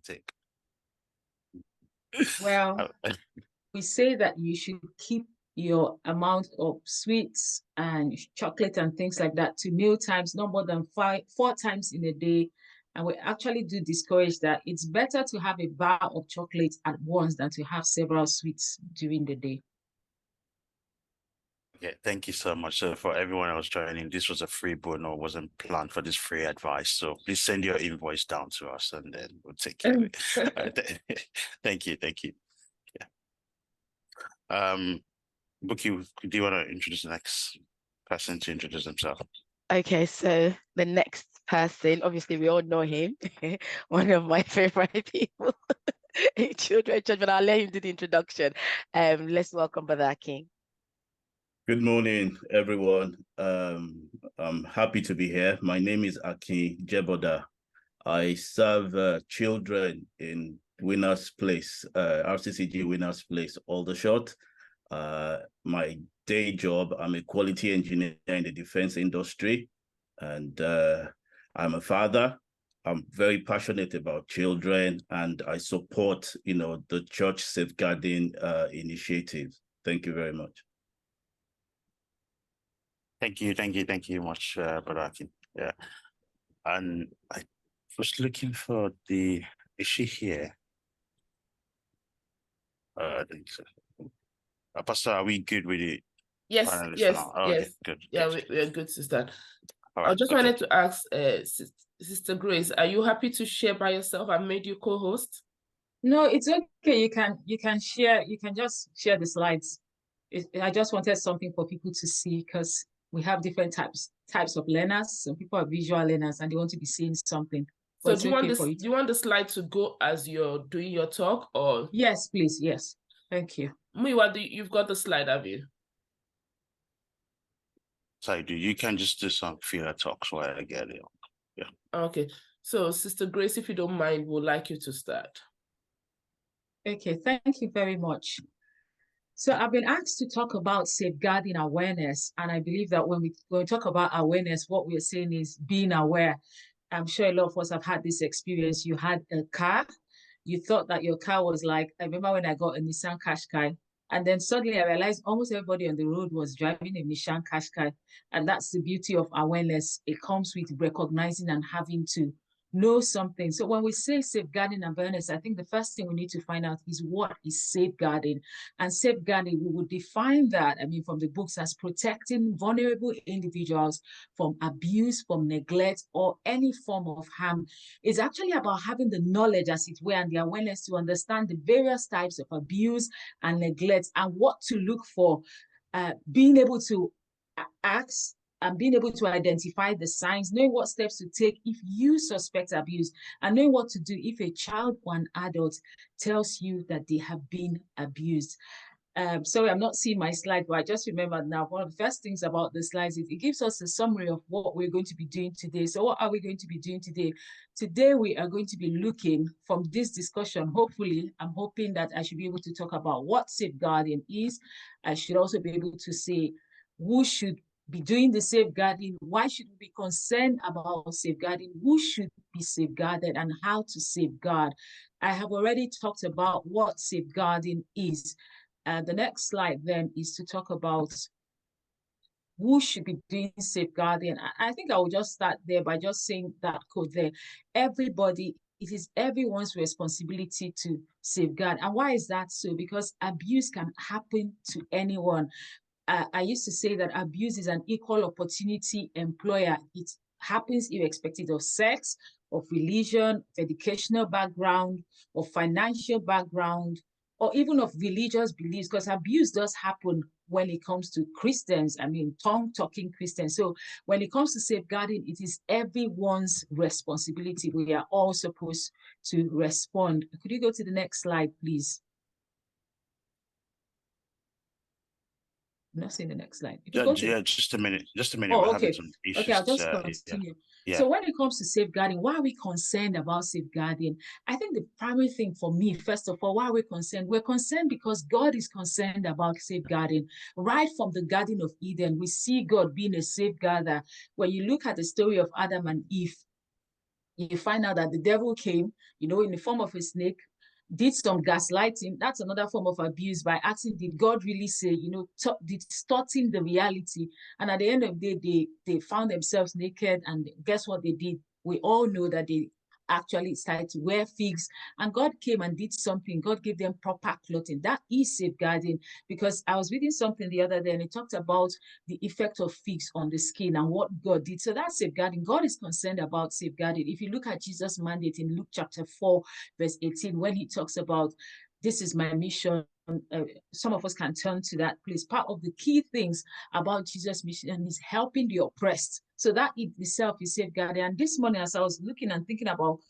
take? Well, we say that you should keep your amount of sweets and chocolate and things like that to meal times, not more than 4 times in a day. And we actually do discourage that. It's better to have a bar of chocolate at once than to have several sweets during the day. Yeah, thank you so much. So for everyone else joining, this was a free bono, wasn't planned for this free advice. So please send your invoice down to us and then we'll take care of it. Thank you. Yeah. Buki, do you want to introduce the next person to introduce themselves? Okay, so the next person, obviously we all know him, one of my favorite people in children church, but I'll let him do the introduction. Let's welcome Brother Akin. Good morning, everyone. I'm happy to be here. My name is Akin Jeboda. I serve children in Winners Place, RCCG Winners Place, Aldershot. My day job, I'm a quality engineer in the defense industry, and I'm a father. I'm very passionate about children, and I support, the church safeguarding initiatives. Thank you very much. Thank you much, Brother Akin. Yeah. And I was looking for is she here? I think so. Pastor, are we good with it? Yes, yes, Oh, yes. okay, good. Yeah, we're good to start. All I right, just okay. wanted to ask Sister Grace, are you happy to share by yourself? I made you co-host. No, it's okay. You can share. You can just share the slides. I just wanted something for people to see because we have different types of learners. Some people are visual learners and they want to be seeing something. So do you want this? Do you want the slide to go as you're doing your talk, or? Yes, please. Yes, thank you. Muyiwa, you've got the slide, have you? So you can just do some fewer talks while I get it. Yeah. Okay. So Sister Grace, if you don't mind, we'd like you to start. Okay, thank you very much. So I've been asked to talk about safeguarding awareness. And I believe that when we talk about awareness, what we're saying is being aware. I'm sure a lot of us have had this experience. You had a car, you thought that your car was like, I remember when I got a Nissan Qashqai, and then suddenly I realized almost everybody on the road was driving a Nissan Qashqai. And that's the beauty of awareness. It comes with recognizing and having to know something. So when we say safeguarding awareness, I think the first thing we need to find out is what is safeguarding. And safeguarding, we would define that, from the books as protecting vulnerable individuals from abuse, from neglect, or any form of harm. It's actually about having the knowledge, as it were, and the awareness to understand the various types of abuse and neglect and what to look for, being able to ask and being able to identify the signs, knowing what steps to take if you suspect abuse, and knowing what to do if a child or an adult tells you that they have been abused. Sorry, I'm not seeing my slide, but I just remembered now, one of the first things about the slides is it gives us a summary of what we're going to be doing today. So what are we going to be doing today? Today, we are going to be looking from this discussion. Hopefully, I'm hoping that I should be able to talk about what safeguarding is. I should also be able to say who should be doing the safeguarding, why should we be concerned about safeguarding, who should be safeguarded, and how to safeguard. I have already talked about what safeguarding is. The next slide then is to talk about who should be doing safeguarding. I think I will just start there by just saying that code there. Everybody, it is everyone's responsibility to safeguard. And why is that so? Because abuse can happen to anyone. I used to say that abuse is an equal opportunity employer. It happens irrespective of sex, of religion, of educational background, of financial background, or even of religious beliefs, because abuse does happen when it comes to Christians, tongue-talking Christians. So when it comes to safeguarding, it is everyone's responsibility. We are all supposed to respond. Could you go to the next slide, please? I'm not seeing the next slide. Just a minute. Oh, We're okay. having some issues. Okay, I'll just continue. Yeah. So when it comes to safeguarding, why are we concerned about safeguarding? I think the primary thing for me, first of all, why are we concerned? We're concerned because God is concerned about safeguarding. Right from the Garden of Eden, we see God being a safeguarder. When you look at the story of Adam and Eve, you find out that the devil came, you know, in the form of a snake, did some gaslighting. That's another form of abuse, by asking, did God really say, you know, distorting the reality. And at the end of the day, they found themselves naked, and guess what they did? We all know that they actually started to wear figs, and God came and did something. God gave them proper clothing. That is safeguarding, because I was reading something the other day, and it talked about the effect of figs on the skin and what God did. So that's safeguarding. God is concerned about safeguarding. If you look at Jesus' mandate in Luke chapter 4, verse 18, when he talks about, this is my mission, some of us can turn to that place. Part of the key things about Jesus' mission is helping the oppressed. So that in itself is safeguarding. And this morning, as I was looking and thinking about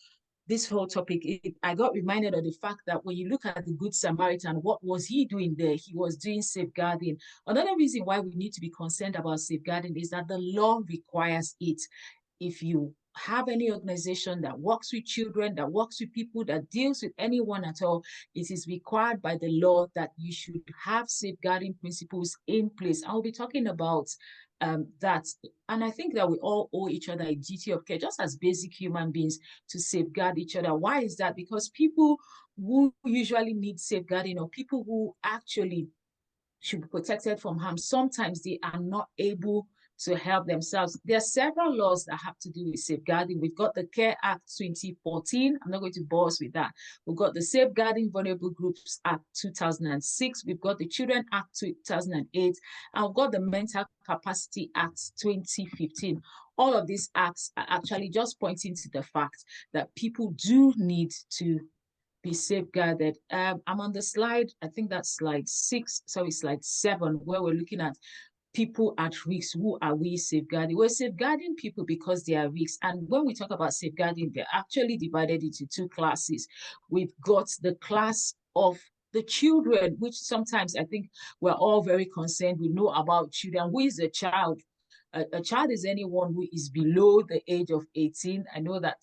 this whole topic, I got reminded of the fact that when you look at the Good Samaritan, what was he doing there? He was doing safeguarding. Another reason why we need to be concerned about safeguarding is that the law requires it. If you have any organization that works with children, that works with people, that deals with anyone at all, it is required by the law that you should have safeguarding principles in place. I'll be talking about that. And I think that we all owe each other a duty of care, just as basic human beings, to safeguard each other. Why is that? Because people who usually need safeguarding, or people who actually should be protected from harm, sometimes they are not able to help themselves. There are several laws that have to do with safeguarding. We've got the CARE Act 2014. I'm not going to bore us with that. We've got the Safeguarding Vulnerable Groups Act 2006. We've got the Children Act 2008. And we've got the Mental Capacity Act 2015. All of these acts are actually just pointing to the fact that people do need to be safeguarded. I'm on the slide, I think that's slide 7, where we're looking at people at risk. Who are we safeguarding? We're safeguarding people because they are risks. And when we talk about safeguarding, they're actually divided into two classes. We've got the class of the children, which sometimes I think we're all very concerned. We know about children. Who is a child? A child is anyone who is below the age of 18. I know that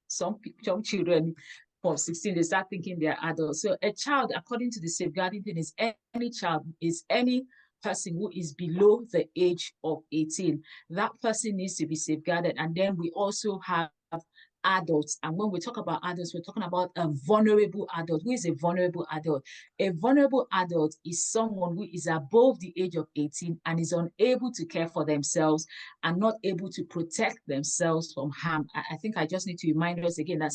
some children from 16, they start thinking they're adults. So a child, according to the safeguarding thing, is any child, is any person who is below the age of 18. That person needs to be safeguarded. And then we also have adults. And when we talk about adults, we're talking about a vulnerable adult. Who is a vulnerable adult? A vulnerable adult is someone who is above the age of 18 and is unable to care for themselves and not able to protect themselves from harm. I think I just need to remind us again that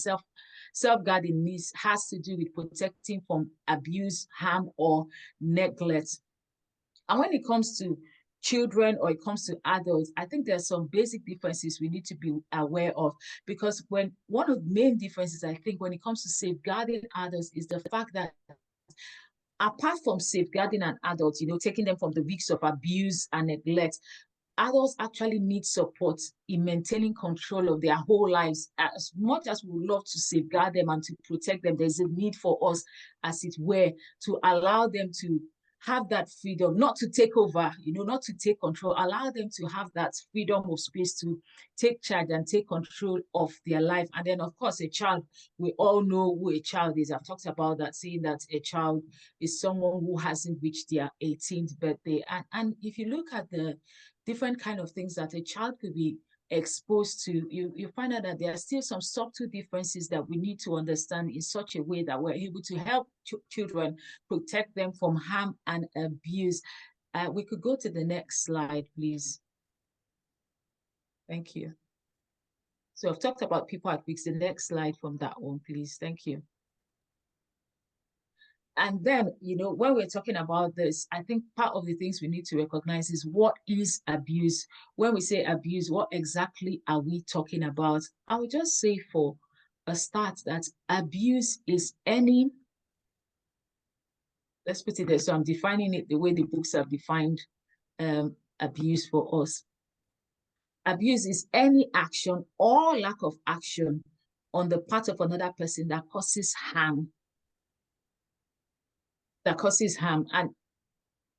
self-guarding has to do with protecting from abuse, harm, or neglect. And when it comes to children, or it comes to adults, I think there's some basic differences we need to be aware of, because one of the main differences, I think, when it comes to safeguarding adults is the fact that apart from safeguarding an adult, you know, taking them from the risks of abuse and neglect, adults actually need support in maintaining control of their whole lives. As much as we would love to safeguard them and to protect them, there's a need for us, as it were, to allow them to have that freedom, not to take over, you know, not to take control, allow them to have that freedom of space to take charge and take control of their life. And then, of course, a child, we all know who a child is. I've talked about that, saying that a child is someone who hasn't reached their 18th birthday. And if you look at the different kind of things that a child could be exposed to, you find out that there are still some subtle differences that we need to understand in such a way that we're able to help children, protect them from harm and abuse. We could go to the next slide, please. Thank you. So I've talked about people at risk. The next slide from that one, please. Thank you. And then, you know, when we're talking about this, I think part of the things we need to recognize is what is abuse. When we say abuse, what exactly are we talking about? I would just say for a start that abuse is any, let's put it there. So I'm defining it the way the books have defined abuse for us. Abuse is any action or lack of action on the part of another person that causes harm. And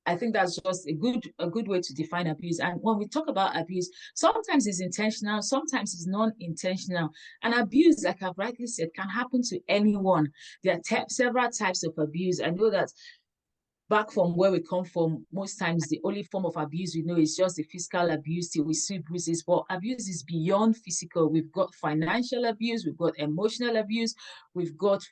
I think that's just a good way to define abuse. And when we talk about abuse, sometimes it's intentional, sometimes it's non-intentional. And abuse, like I've rightly said, can happen to anyone. There are several types of abuse. I know that back from where we come from, most times the only form of abuse we know is just the physical abuse till we see bruises, but abuse is beyond physical. We've got financial abuse, we've got emotional abuse, we've got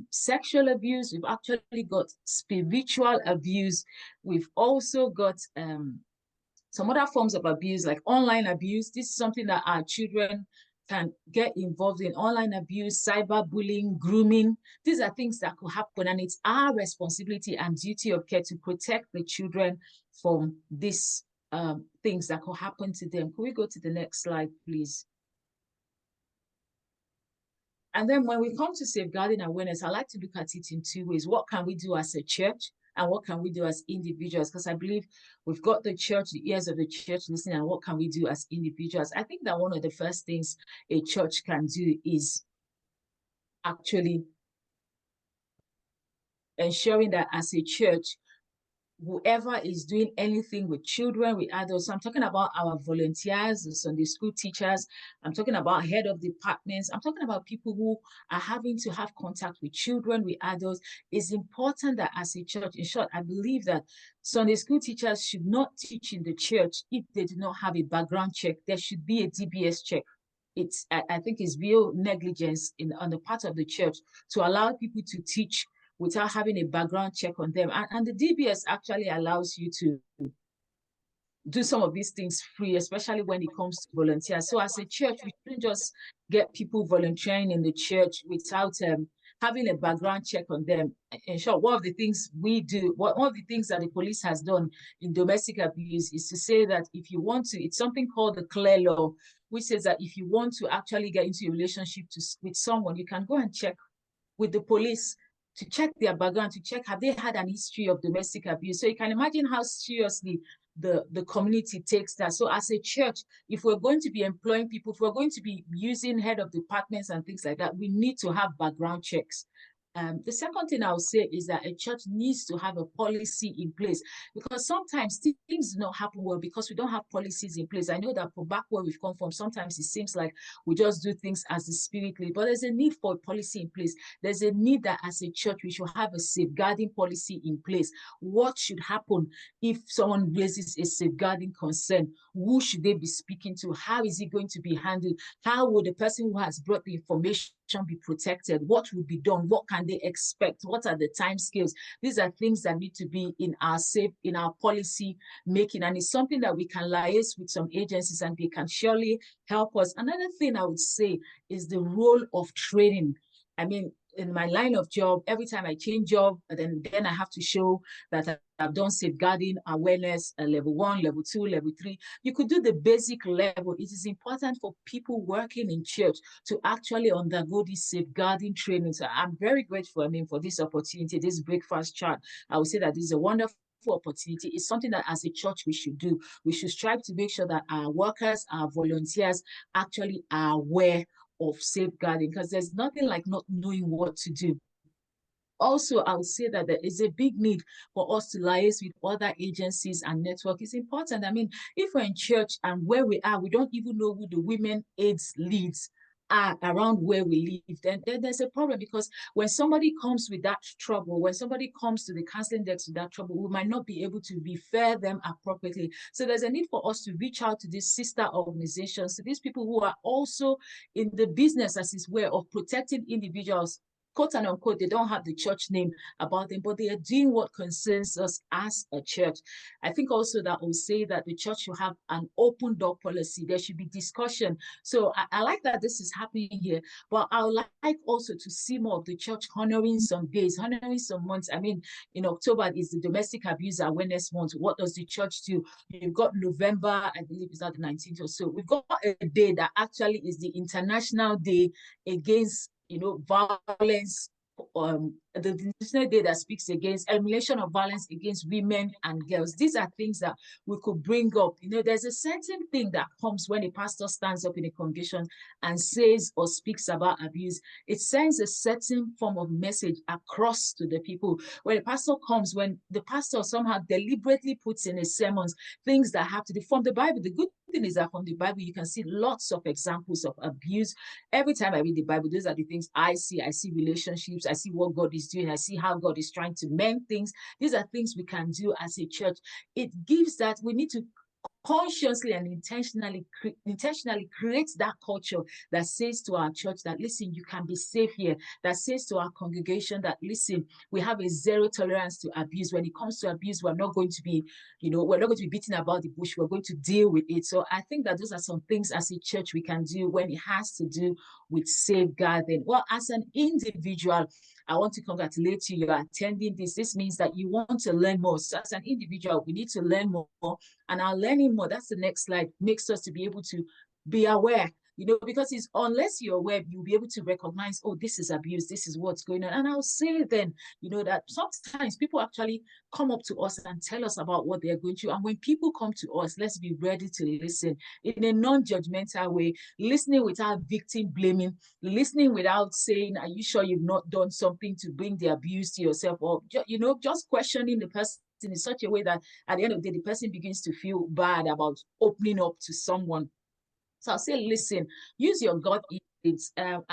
sexual abuse, we've actually got spiritual abuse, we've also got some other forms of abuse like online abuse. This is something that our children can get involved in: online abuse, cyberbullying, grooming. These are things that could happen, and it's our responsibility and duty of care to protect the children from these things that could happen to them. Could we go to the next slide, please? And then when we come to safeguarding awareness, I like to look at it in two ways. What can we do as a church? And what can we do as individuals? Because I believe we've got the church, the ears of the church listening, and what can we do as individuals? I think that one of the first things a church can do is actually ensuring that as a church, whoever is doing anything with children, with adults, so I'm talking about our volunteers, the Sunday school teachers, I'm talking about head of departments, I'm talking about people who are having to have contact with children, with adults. It's important that as a church, in short, I believe that Sunday school teachers should not teach in the church if they do not have a background check. There should be a DBS check. I think it's real negligence on the part of the church to allow people to teach without having a background check on them. And the DBS actually allows you to do some of these things free, especially when it comes to volunteers. So as a church, we shouldn't just get people volunteering in the church without having a background check on them. In short, one of the things we do, one of the things that the police has done in domestic abuse is to say that if you want to, it's something called the CLARE law, which says that if you want to actually get into a relationship with someone, you can go and check with the police to check their background, to check have they had an history of domestic abuse. So you can imagine how seriously the community takes that. So as a church, if we're going to be employing people, if we're going to be using head of departments and things like that, we need to have background checks. The second thing I would say is that a church needs to have a policy in place, because sometimes things do not happen well because we don't have policies in place. I know that from back where we've come from, sometimes it seems like we just do things as the Spirit leads, but there's a need for a policy in place. There's a need that as a church, we should have a safeguarding policy in place. What should happen if someone raises a safeguarding concern? Who should they be speaking to? How is it going to be handled? How will the person who has brought the information be protected? What will be done? What can they expect? What are the time scales? These are things that need to be in our policy making, and it's something that we can liaise with some agencies and they can surely help us. Another thing I would say is the role of training. I mean, in my line of job, every time I change job, then I have to show that I've done safeguarding awareness, level 1, level 2, level 3. You could do the basic level. It is important for people working in church to actually undergo this safeguarding training. So I'm very grateful, for this opportunity, this breakfast chat. I would say that this is a wonderful opportunity. It's something that as a church we should do. We should strive to make sure that our workers, our volunteers actually are aware of safeguarding, because there's nothing like not knowing what to do. Also, I would say that there is a big need for us to liaise with other agencies and network. It's important. If we're in church and where we are, we don't even know who the women AIDS leads are around where we live, then there's a problem, because when somebody comes with that trouble, when somebody comes to the counseling desk with that trouble, we might not be able to refer them appropriately. So there's a need for us to reach out to these sister organizations, to these people who are also in the business as its way of protecting individuals, quote and unquote. They don't have the church name about them, but they are doing what concerns us as a church. I think also that I will say that the church should have an open door policy. There should be discussion. So I like that this is happening here, but I would like also to see more of the church honoring some days, honoring some months. In October is the Domestic Abuse Awareness Month. What does the church do? You've got November, I believe it's the 19th or so. We've got a day that actually is the International Day against violence, the International Day that speaks against elimination of violence against women and girls. These are things that we could bring up. There's a certain thing that comes when a pastor stands up in a congregation and says or speaks about abuse. It sends a certain form of message across to the people. When a pastor comes, when the pastor somehow deliberately puts in his sermons things that have to do from the Bible. The good thing is that from the Bible, you can see lots of examples of abuse. Every time I read the Bible, those are the things I see. I see relationships. I see what God is is doing. I see how God is trying to mend things. These are things we can do as a church. It gives that we need to consciously and intentionally create that culture that says to our church that, listen, you can be safe here, that says to our congregation that, listen, we have a zero tolerance to abuse. When it comes to abuse, we're not going to be, we're not going to be beating about the bush. We're going to deal with it. So I think that those are some things as a church we can do when it has to do with safeguarding. Well, as an individual, I want to congratulate you. You're attending this. This means that you want to learn more. So as an individual, we need to learn more. And our learning more, that's the next slide, makes us to be able to be aware, because it's unless you're aware, you'll be able to recognize, oh, this is abuse, this is what's going on. And I'll say then, that sometimes people actually come up to us and tell us about what they're going through. And when people come to us, let's be ready to listen in a non-judgmental way, listening without victim blaming, listening without saying, are you sure you've not done something to bring the abuse to yourself? Or, just questioning the person in such a way that at the end of the day, the person begins to feel bad about opening up to someone. So I'll say, listen, use your gut instincts.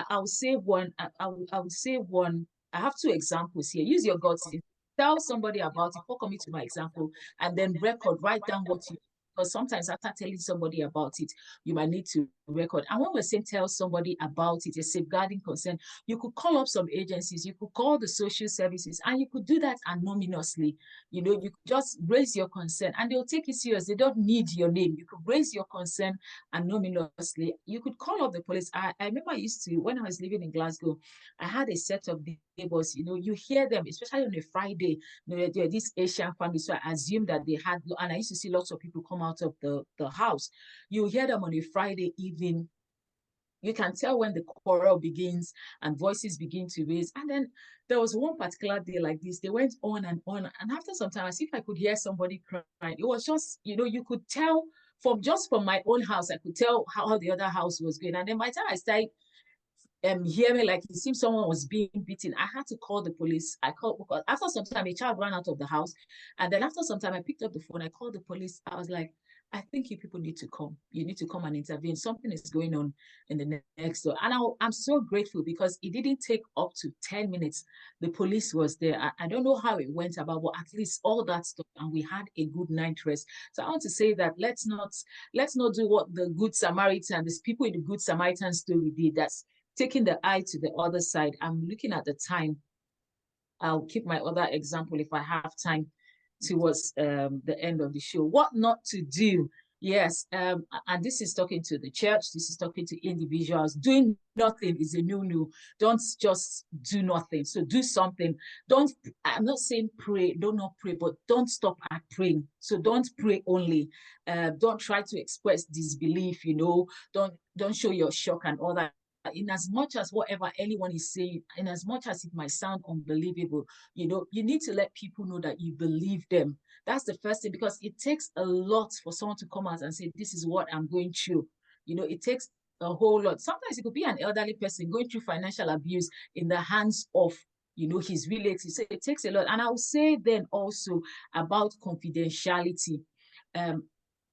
I'll say one. I would say one. I have two examples here. Use your gut instinct. Tell somebody about it. Before coming to my example, and then write down what you. Because sometimes after telling somebody about it, you might need to record. And when we're saying tell somebody about it, a safeguarding consent, you could call up some agencies, you could call the social services, and you could do that anonymously. You could just raise your consent and they'll take it serious. They don't need your name. You could raise your consent anonymously. You could call up the police. I remember I used to, when I was living in Glasgow, I had a set of neighbors, you hear them, especially on a Friday, they're this Asian family. So I assume that they had, and I used to see lots of people come out of the house. You hear them on a Friday evening. You can tell when the quarrel begins and voices begin to raise. And then there was one particular day like this, they went on. And after some time, as if I could hear somebody crying. It was just, you could tell from my own house, I could tell how the other house was going. And then by the time I started hearing like it seemed someone was being beaten, I had to call the police. I called, because after some time, a child ran out of the house. And then after some time, I picked up the phone, I called the police. I was like, I think you people need to come. You need to come and intervene. Something is going on in the next door. And I'm so grateful because it didn't take up to 10 minutes. The police was there. I don't know how it went about, but at least all that stuff. And we had a good night rest. So I want to say that let's not do what the Good Samaritan, these people in the Good Samaritan story did. That's taking the eye to the other side. I'm looking at the time. I'll keep my other example if I have time towards the end of the show. What not to do. Yes, and this is talking to the church. This is talking to individuals. Doing nothing is a no-no. Don't just do nothing. So do something. I'm not saying pray, don't not pray, but don't stop at praying. So don't pray only. Don't try to express disbelief, don't show your shock and all that. In as much as whatever anyone is saying, in as much as it might sound unbelievable, you need to let people know that you believe them. That's the first thing, because it takes a lot for someone to come out and say, this is what I'm going through. It takes a whole lot. Sometimes it could be an elderly person going through financial abuse in the hands of his relatives. So it takes a lot. And I will say then also about confidentiality.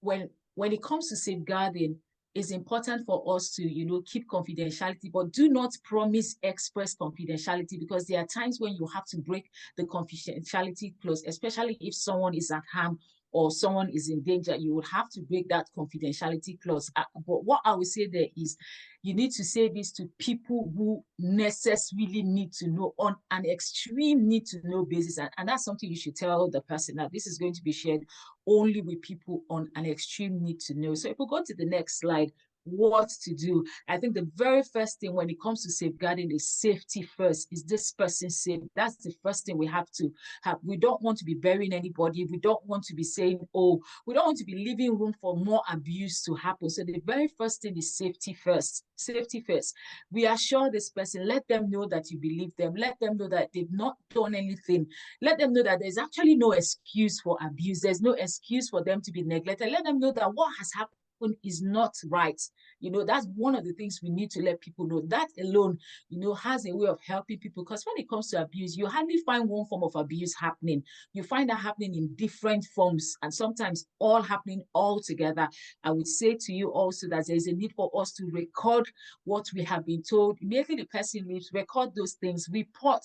When it comes to safeguarding, it's important for us to, keep confidentiality, but do not promise express confidentiality, because there are times when you have to break the confidentiality clause, especially if someone is at harm or someone is in danger. You would have to break that confidentiality clause. But what I would say there is, you need to say this to people who necessarily need to know, on an extreme need to know basis. And that's something you should tell the person that this is going to be shared only with people on an extreme need to know. So if we go to the next slide, what to do. I think the very first thing when it comes to safeguarding is safety first. Is this person safe? That's the first thing we have to have. We don't want to be burying anybody. We don't want to be saying, oh, we don't want to be leaving room for more abuse to happen. So the very first thing is safety first. Safety first. Reassure this person. Let them know that you believe them. Let them know that they've not done anything. Let them know that there's actually no excuse for abuse. There's no excuse for them to be neglected. Let them know that what has happened happened is not right. You know, that's one of the things we need to let people know. That alone, you know, has a way of helping people, because when it comes to abuse, you hardly find one form of abuse happening. You find that happening in different forms, and sometimes all happening all together. I would say to you also that there is a need for us to record what we have been told. Immediately the person leaves, record those things, report,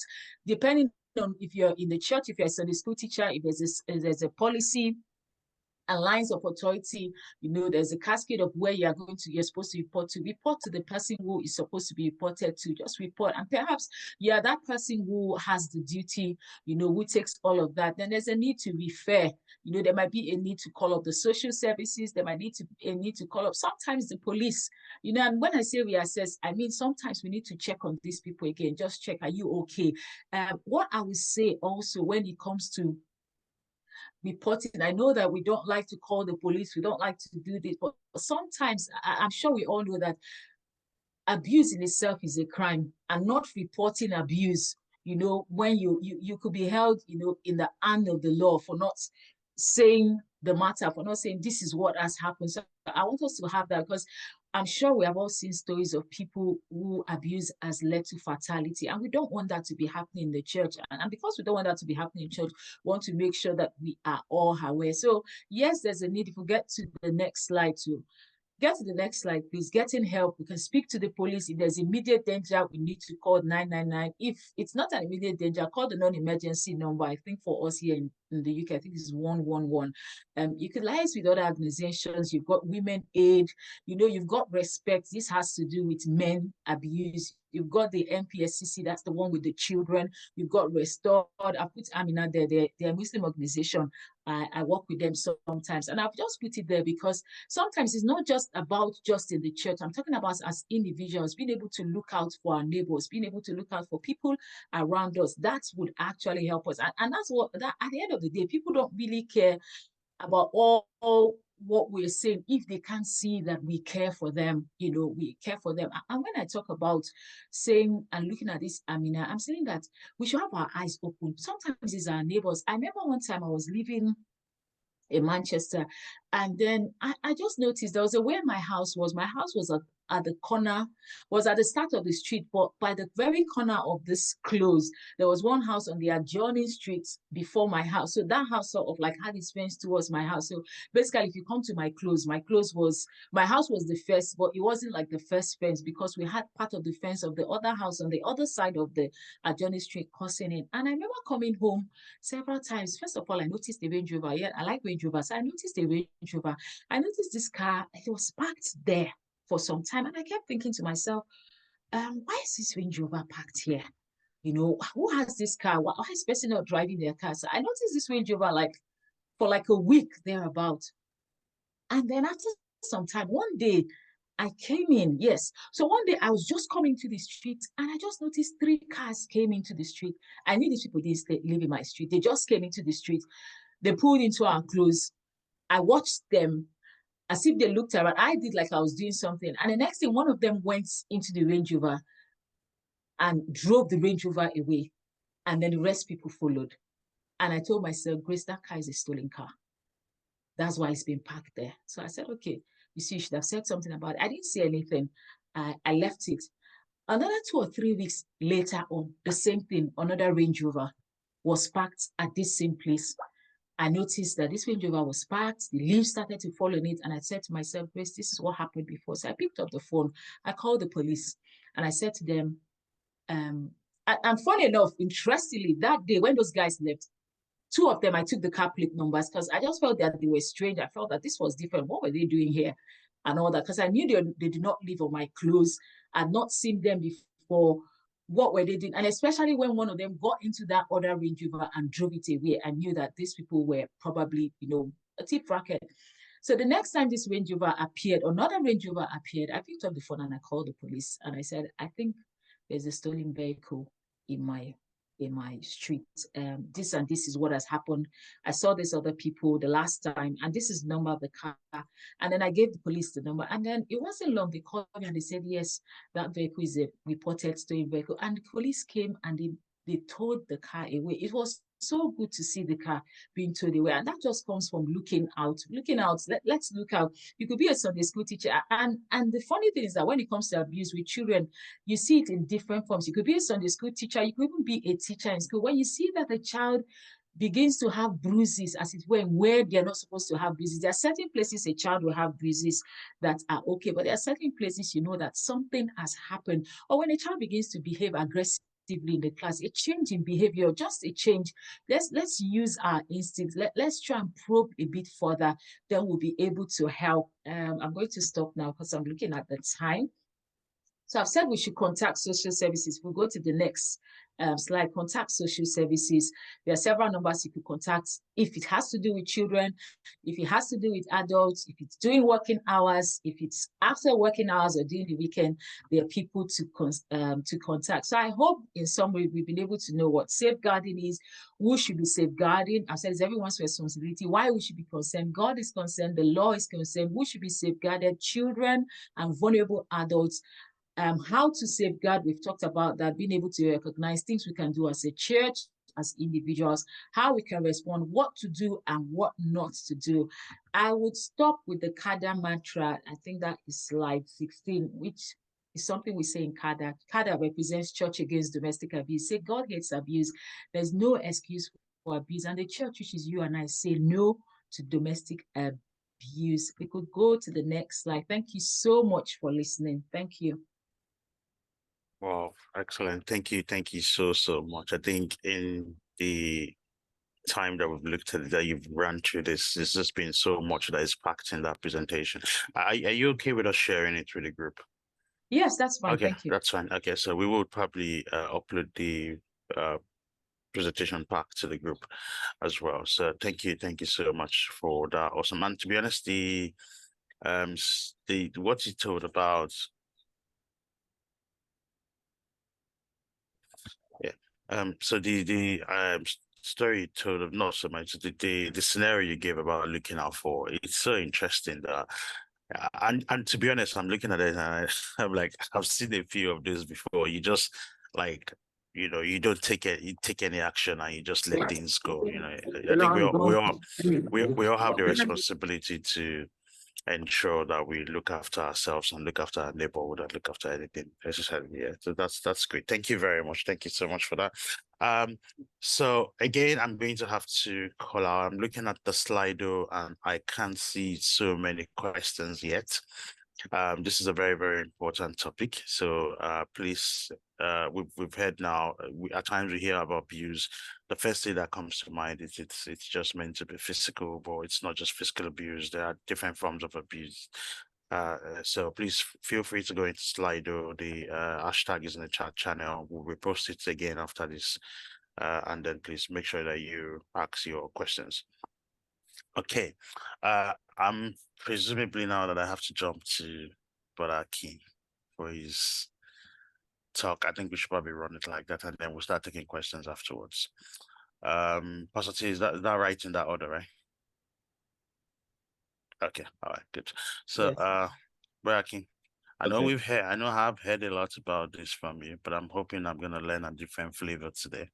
depending on if you're in the church, if you're a Sunday school teacher, if there's a policy and lines of authority, you know, there's a cascade of where you're supposed to report to the person who is supposed to be reported to. Just report, and perhaps you're that person who has the duty, you know, who takes all of that. Then there's a need to refer. You know, there might be a need to call up the social services. There might be a need to call up sometimes the police. You know, and when I say reassess, I mean sometimes we need to check on these people again. Just check, are you okay? What I would say also when it comes to reporting, I know that we don't like to call the police, we don't like to do this, but sometimes I'm sure we all know that abuse in itself is a crime, and not reporting abuse, you know, when you could be held, you know, in the hand of the law for not saying the matter, for not saying this is what has happened. So I want us to have that, because I'm sure we have all seen stories of people who abuse has led to fatality, and we don't want that to be happening in the church. And because we don't want that to be happening in church, we want to make sure that we are all aware. So yes, there's a need. If we get to the next slide too. Get to the next slide, please. Getting help. We can speak to the police. If there's immediate danger, we need to call 999. If it's not an immediate danger, call the non-emergency number. I think for us here in the UK, I think this is 111. You can liaise with other organizations. You've got Women Aid. You know, you've got Respect. This has to do with men abuse. You've got the NPSCC, that's the one with the children. You've got Restored. I put Amina there. They're a Muslim organization. I work with them sometimes. And I've just put it there because sometimes it's not just about just in the church. I'm talking about as individuals, being able to look out for our neighbors, being able to look out for people around us. That would actually help us. And that's what, that at the end of the day, people don't really care about all what we're saying if they can't see that we care for them. You know, we care for them. And when I talk about saying and looking at this, Amina, I'm saying that we should have our eyes open. Sometimes it's our neighbors. I remember one time I was living in Manchester, and then I just noticed there was a way my house was. My house was at the corner, was at the start of the street, but by the very corner of this close, there was one house on the adjoining street before my house. So that house sort of like had its fence towards my house. So basically, if you come to my house was the first, but it wasn't like the first fence, because we had part of the fence of the other house on the other side of the adjoining street crossing in. And I remember coming home several times. First of all, I noticed the Range Rover. Yeah, I like Range Rover. So I noticed the Range Rover. I noticed this car, it was parked there for some time. And I kept thinking to myself, why is this Range Rover parked here? You know, who has this car? Why is this person not driving their car? So I noticed this Range Rover for like a week thereabout. And then after some time, one day, I came in, yes. So one day I was just coming to the street, and I just noticed 3 cars came into the street. I knew these people didn't live in my street. They just came into the street. They pulled into our close. I watched them as if they looked around. I did like I was doing something. And the next thing, one of them went into the Range Rover and drove the Range Rover away. And then the rest people followed. And I told myself, Grace, that car is a stolen car. That's why it's been parked there. So I said, okay, you see, you should have said something about it. I didn't say anything. I left it. Another 2 or 3 weeks later on, the same thing, another Range Rover was parked at this same place. I noticed that this Range Rover was parked, the leaves started to fall on it, and I said to myself, Grace, this is what happened before. So I picked up the phone, I called the police, and I said to them, and funny enough, interestingly, that day when those guys left, 2 of them, I took the car plate numbers because I just felt that they were strange. I felt that this was different. What were they doing here? And all that, because I knew they did not live on my clothes. I'd not seen them before. What were they doing? And especially when one of them got into that other Range Rover and drove it away, I knew that these people were probably, you know, a tip racket. So the next time this Range Rover appeared, another Range Rover appeared, I picked up the phone and I called the police. And I said, I think there's a stolen vehicle in my street. This and this is what has happened. I saw these other people the last time, and this is the number of the car. And then I gave the police the number, and then it wasn't long, they called me and they said, yes, that vehicle is a reported stolen vehicle. And the police came and they towed the car away. It was so good to see the car being towed away. And that just comes from looking out. Let's look out. You could be a Sunday school teacher. And the funny thing is that when it comes to abuse with children, you see it in different forms. You could be a Sunday school teacher. You could even be a teacher in school. When you see that a child begins to have bruises, as it were, where they're not supposed to have bruises. There are certain places a child will have bruises that are okay, but there are certain places you know that something has happened. Or when a child begins to behave aggressively in the class, a change in behavior, just a change. Let's use our instincts. Let's try and probe a bit further. Then we'll be able to help. I'm going to stop now because I'm looking at the time. So I've said we should contact social services. We'll go to the next slide, contact social services. There are several numbers you could contact if it has to do with children, if it has to do with adults, if it's during working hours, if it's after working hours or during the weekend, there are people to contact. So I hope in some way we've been able to know what safeguarding is, who should be safeguarding. I've said it's everyone's responsibility, why we should be concerned. God is concerned, the law is concerned, who should be safeguarded, children and vulnerable adults. How to safeguard, we've talked about that, being able to recognize things we can do as a church, as individuals, how we can respond, what to do and what not to do. I would stop with the CADA mantra. I think that is slide 16, which is something we say in CADA. CADA represents Church Against Domestic Abuse. Say God hates abuse. There's no excuse for abuse. And the church, which is you and I, say no to domestic abuse. We could go to the next slide. Thank you so much for listening. Thank you. Wow, excellent. Thank you. Thank you so much. I think in the time that we've looked at it, that you've run through this, there's just been so much that is packed in that presentation. Are you okay with us sharing it with the group? Yes, that's fine. Okay, Thank you. that's fine. Okay, so we will probably upload the presentation pack to the group as well. So thank you so much for that. Awesome. And to be honest, the what you told about so the story told of not so much the scenario you gave about looking out for, it's so interesting that and to be honest, I'm looking at it and I'm like, I've seen a few of these before. You just like, you know, you don't take it, you take any action and you just let things go. You know, I think we all have the responsibility to ensure that we look after ourselves and look after our neighborhood and look after anything necessary. Yeah, so that's great. Thank you very much. Thank you so much for that. So again, I'm going to have to call out. I'm looking at the Slido and I can't see so many questions yet. This is a very important topic. So please, we've heard now. At times we hear about abuse. The first thing that comes to mind is it's just meant to be physical, but it's not just physical abuse. There are different forms of abuse. So please feel free to go into Slido. The hashtag is in the chat channel. We'll repost it again after this, and then please make sure that you ask your questions. Okay, I'm presumably now that I have to jump to Brother Akin for his talk. I think we should probably run it like that, and then we'll start taking questions afterwards. Pastor T, is that right in that order, right? Okay, all right, good. So, Yes. Brother Akin, I know Okay. I know I've heard a lot about this from you, but I'm hoping I'm gonna learn a different flavor today.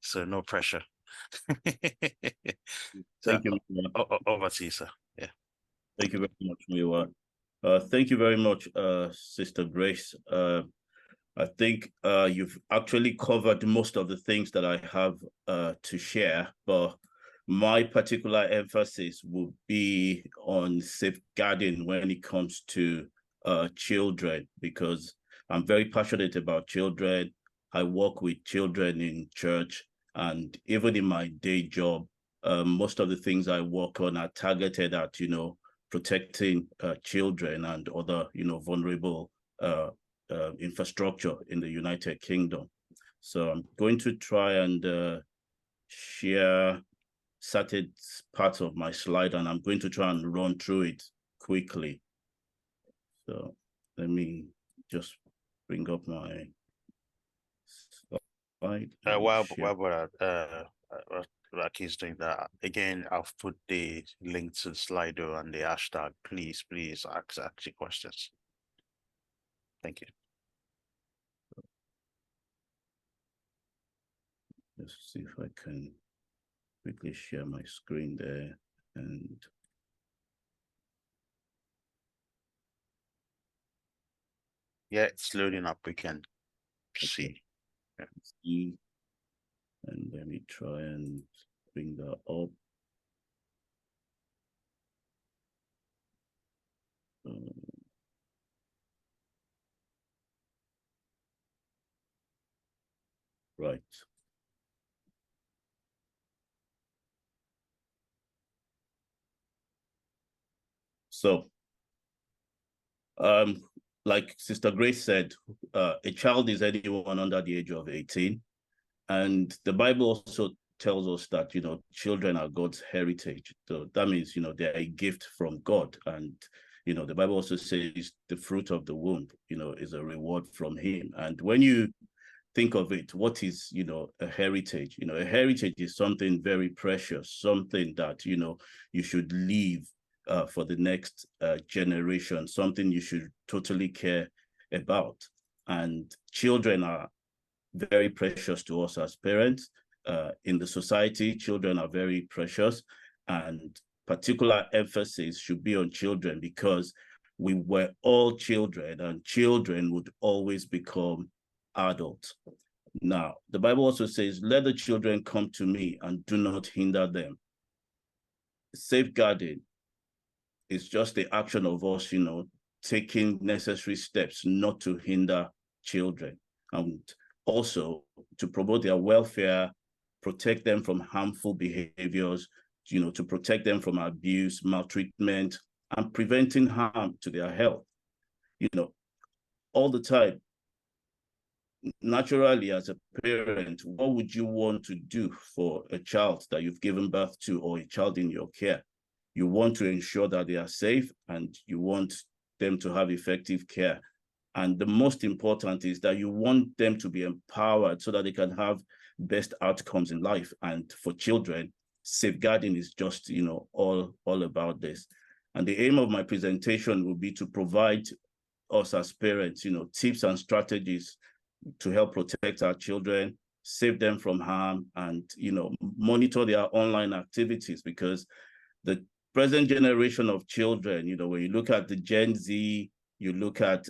So no pressure. So Thank you. over to you, sir. Yeah. Thank you very much, Miwa. Thank you very much, Sister Grace. I think you've actually covered most of the things that I have to share, but my particular emphasis will be on safeguarding when it comes to children, because I'm very passionate about children. I work with children in church, and even in my day job, most of the things I work on are targeted at, protecting children and other, vulnerable infrastructure in the United Kingdom. So I'm going to try and share certain parts of my slide, and I'm going to try and run through it quickly. So let me just bring up my slide. While Raki's doing that, again, I've put the link to the Slido and the hashtag. Please ask your questions. Thank you. Let's see if I can quickly share my screen there and Yeah, it's loading up. We can see. see. And let me try and bring that up. Right. So, like Sister Grace said, a child is anyone under the age of 18. And the Bible also tells us that, you know, children are God's heritage. So that means, you know, they're a gift from God. And, you know, the Bible also says the fruit of the womb, you know, is a reward from him. And when you think of it, what is, you know, a heritage? You know, a heritage is something very precious, something that, you know, you should leave for the next generation, something you should totally care about. And children are very precious to us as parents. In the society, children are very precious, and particular emphasis should be on children because we were all children and children would always become adults. Now, the Bible also says, let the children come to me and do not hinder them. Safeguarding is just the action of us, you know, taking necessary steps not to hinder children, and also to promote their welfare, protect them from harmful behaviors, you know, to protect them from abuse, maltreatment, and preventing harm to their health. You know, all the time, naturally, as a parent, what would you want to do for a child that you've given birth to or a child in your care? You want to ensure that they are safe and you want them to have effective care. And the most important is that you want them to be empowered so that they can have best outcomes in life. And for children, safeguarding is just, you know, all about this. And the aim of my presentation will be to provide us as parents, you know, tips and strategies to help protect our children, save them from harm, and, you know, monitor their online activities, because the present generation of children, you know, when you look at the Gen Z, you look at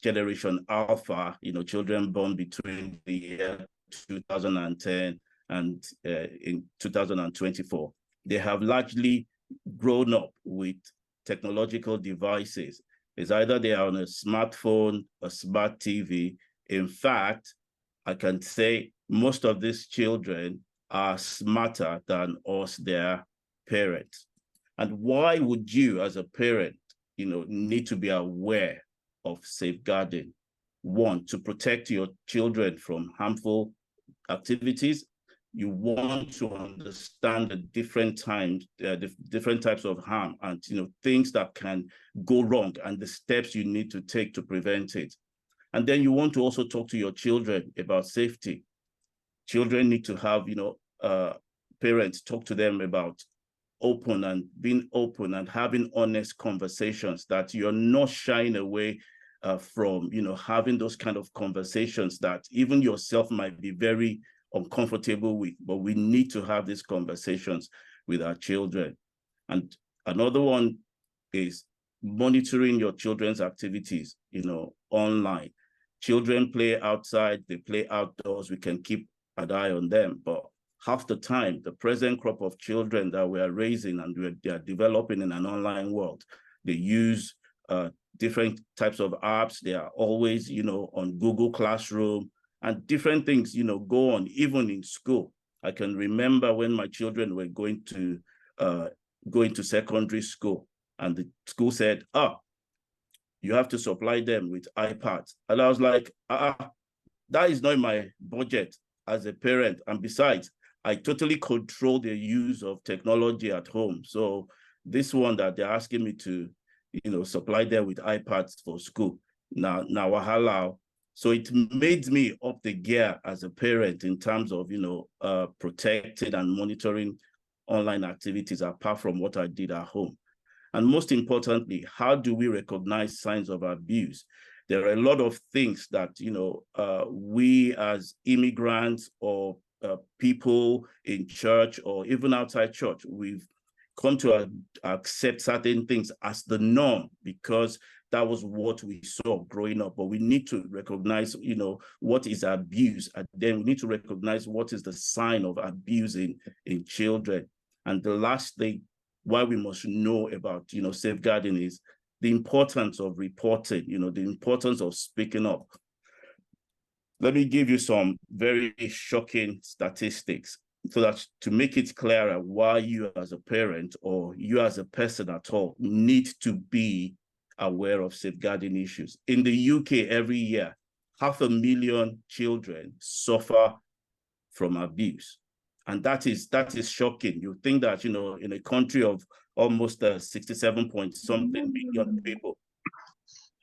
Generation Alpha, you know, children born between the year 2010 and in 2024, they have largely grown up with technological devices. It's either they are on a smartphone, a smart TV. In fact, I can say most of these children are smarter than us, their parents. And why would you, as a parent, you know, need to be aware of safeguarding? One, to protect your children from harmful activities. You want to understand the different times, the different types of harm, and, you know, things that can go wrong and the steps you need to take to prevent it. And then you want to also talk to your children about safety. Children need to have, you know, parents talk to them about being open and having honest conversations, that you're not shying away from, you know, having those kind of conversations that even yourself might be very uncomfortable with, but we need to have these conversations with our children. And another one is monitoring your children's activities, you know, online. Children play outside, they play outdoors, we can keep an eye on them, but half the time, the present crop of children that we are raising and they are developing in an online world, they use different types of apps. They are always, you know, on Google Classroom, and different things, you know, go on, even in school. I can remember when my children were going to secondary school, and the school said, you have to supply them with iPads. And I was like, that is not my budget as a parent. And besides, I totally control the use of technology at home. So this one that they're asking me to, you know, supply them with iPads for school, now wahala. So it made me up the gear as a parent in terms of, you know, protecting and monitoring online activities apart from what I did at home. And most importantly, how do we recognize signs of abuse? There are a lot of things that, you know, we as immigrants or people in church or even outside church, we've come to accept certain things as the norm because that was what we saw growing up. But we need to recognize, what is abuse, and then we need to recognize what is the sign of abuse in children. And the last thing why we must know about, safeguarding is the importance of reporting, the importance of speaking up. Let me give you some very shocking statistics so that to make it clearer why you as a parent or you as a person at all need to be aware of safeguarding issues. In the UK, every year, 500,000 children suffer from abuse. And that is shocking. You think that, in a country of almost 67 point something million people,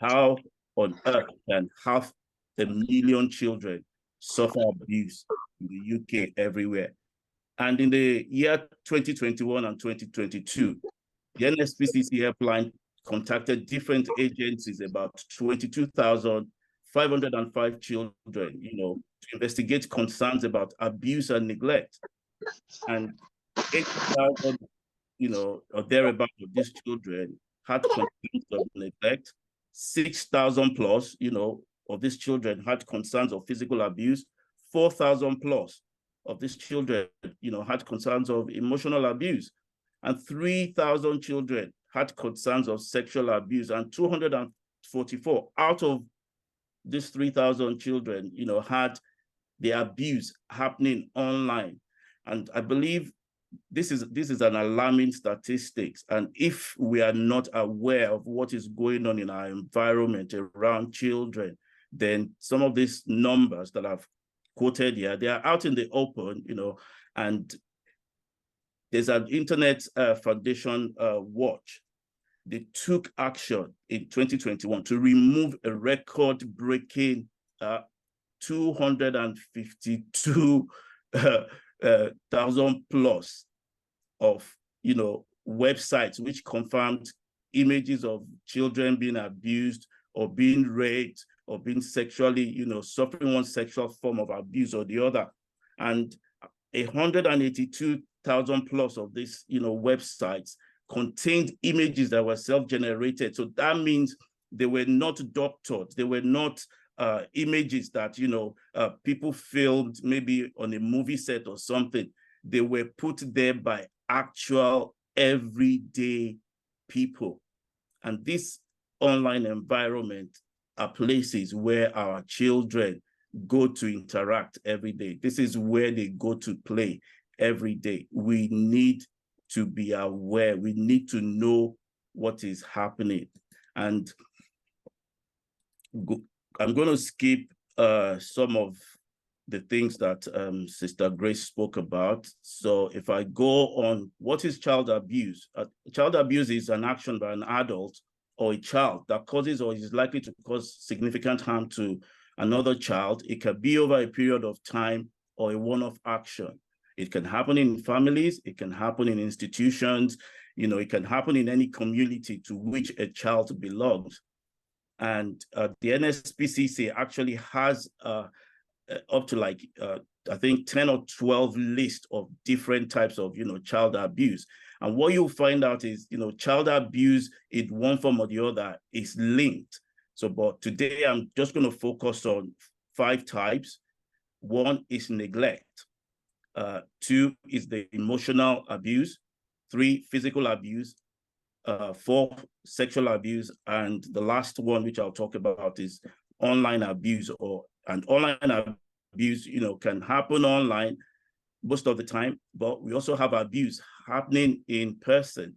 how on earth can 500,000 children suffer abuse in the UK everywhere? And in the year 2021 and 2022, the NSPCC helpline contacted different agencies, about 22,505 children, to investigate concerns about abuse and neglect. And 8,000, or thereabout of these children had concerns of neglect. 6,000 plus, of these children had concerns of physical abuse. 4,000 plus of these children, had concerns of emotional abuse. And 3,000 children had concerns of sexual abuse. And 244 out of these 3,000 children, had the abuse happening online. And I believe this is an alarming statistics. And if we are not aware of what is going on in our environment around children, then some of these numbers that I've quoted here, they are out in the open, and there's an Internet Foundation watch. They took action in 2021 to remove a record-breaking 252,000 plus of websites which confirmed images of children being abused or being raped or being sexually, suffering one sexual form of abuse or the other. And 182,000 plus of these, websites contained images that were self-generated. So that means they were not doctored. They were not images that, people filmed maybe on a movie set or something. They were put there by actual everyday people. And this online environment are places where our children go to interact every day. This is where they go to play every day. We need to be aware. We need to know what is happening. And I'm going to skip some of the things that Sister Grace spoke about. So if I go on, what is child abuse? Child abuse is an action by an adult or a child that causes or is likely to cause significant harm to another child. It can be over a period of time or a one-off action. It can happen in families, it can happen in institutions, it can happen in any community to which a child belongs. And the NSPCC actually has up to I think 10 or 12 lists of different types of, child abuse. And what you'll find out is, child abuse in one form or the other is linked. So, but today I'm just going to focus on 5 types. 1 is neglect. 2 is the emotional abuse. 3, physical abuse. 4, sexual abuse. And the last one, which I'll talk about, is online abuse. And online abuse, can happen online most of the time, but we also have abuse happening in person.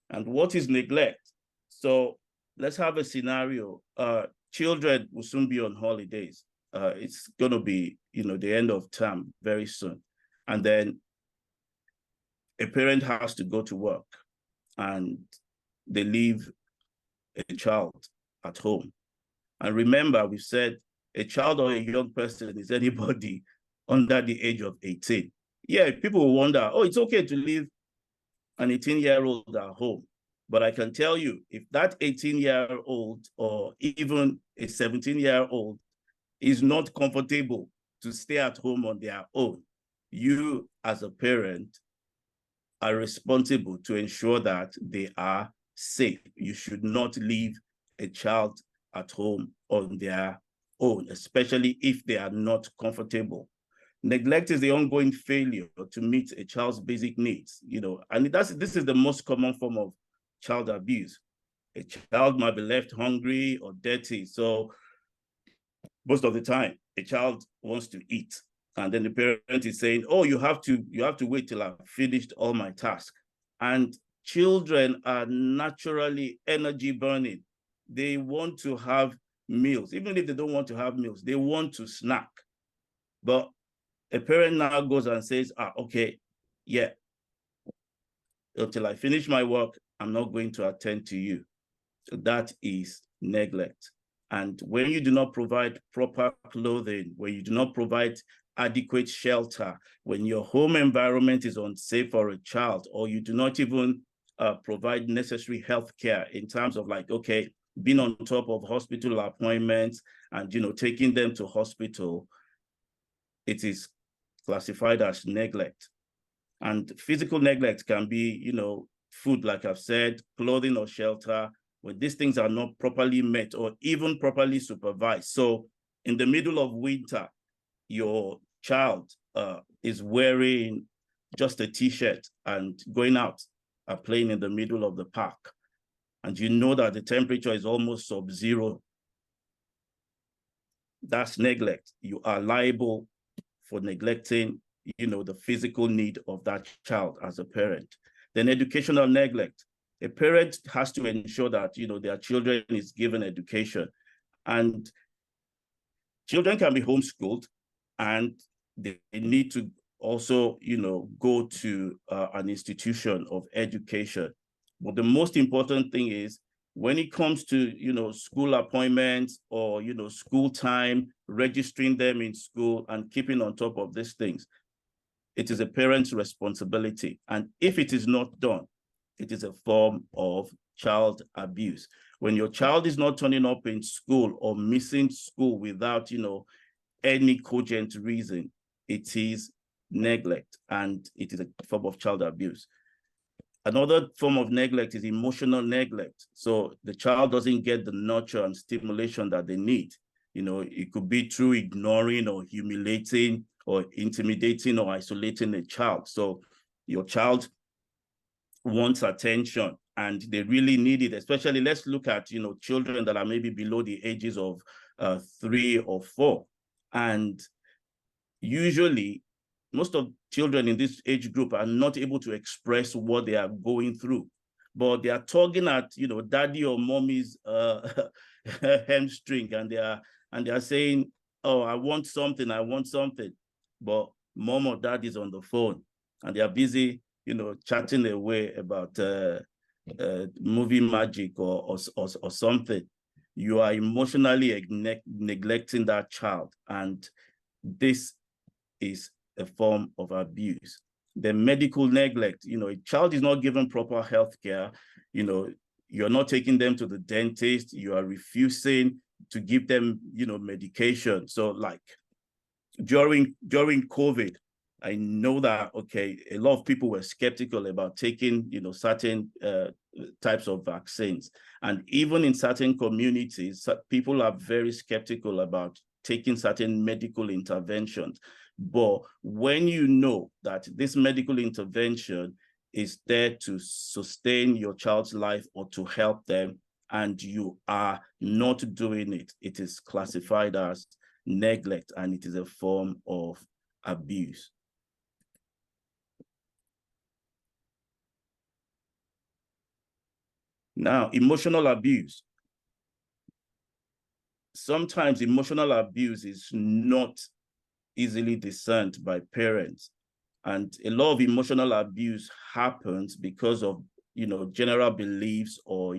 And what is neglect? So let's have a scenario. Children will soon be on holidays. It's going to be, the end of term very soon. And then a parent has to go to work and they leave a child at home. And remember, we said a child or a young person is anybody under the age of 18. Yeah, people will wonder, oh, it's okay to leave an 18-year-old at home. But I can tell you, if that 18-year-old or even a 17-year-old is not comfortable to stay at home on their own, you as a parent are responsible to ensure that they are safe. You should not leave a child at home on their own, especially if they are not comfortable. Neglect is the ongoing failure to meet a child's basic needs, and this is the most common form of child abuse. A child might be left hungry or dirty. So most of the time, a child wants to eat, and then the parent is saying, "Oh, you have to wait till I've finished all my tasks." And children are naturally energy burning. They want to have meals. Even if they don't want to have meals, they want to snack. But a parent now goes and says, okay, yeah, until I finish my work, I'm not going to attend to you. So that is neglect. And when you do not provide proper clothing, when you do not provide adequate shelter, when your home environment is unsafe for a child, or you do not even provide necessary health care in terms of being on top of hospital appointments and, taking them to hospital, it is classified as neglect. And physical neglect can be, food, like I've said, clothing or shelter, when these things are not properly met or even properly supervised. So in the middle of winter, your child is wearing just a t-shirt and going out and playing in the middle of the park. And you know that the temperature is almost sub-zero. That's neglect. You are liable for neglecting, the physical need of that child as a parent. Then educational neglect. A parent has to ensure that, their children is given education. And children can be homeschooled, and they need to also, go to an institution of education. But the most important thing is, when it comes to, school appointments or, school time, registering them in school and keeping on top of these things, it is a parent's responsibility. And if it is not done, it is a form of child abuse. When your child is not turning up in school or missing school without, any cogent reason, it is neglect, and it is a form of child abuse. Another form of neglect is emotional neglect. So the child doesn't get the nurture and stimulation that they need. It could be through ignoring or humiliating or intimidating or isolating a child. So your child wants attention and they really need it. Especially, let's look at, children that are maybe below the ages of 3 or 4. And usually, most of children in this age group are not able to express what they are going through, but they are tugging at, daddy or mommy's hamstring, and they are saying, "Oh, I want something, but mom or dad is on the phone, and they are busy, chatting away about movie magic or something." You are emotionally neglecting that child, and this is a form of abuse. The medical neglect, a child is not given proper health care, you're not taking them to the dentist, you are refusing to give them, medication. So like during COVID, I know that, okay, a lot of people were skeptical about taking, certain types of vaccines. And even in certain communities, people are very skeptical about taking certain medical interventions. But when you know that this medical intervention is there to sustain your child's life or to help them, and you are not doing it, it is classified as neglect, and it is a form of abuse. Now, emotional abuse. Sometimes emotional abuse is not easily discerned by parents. And a lot of emotional abuse happens because of, general beliefs or,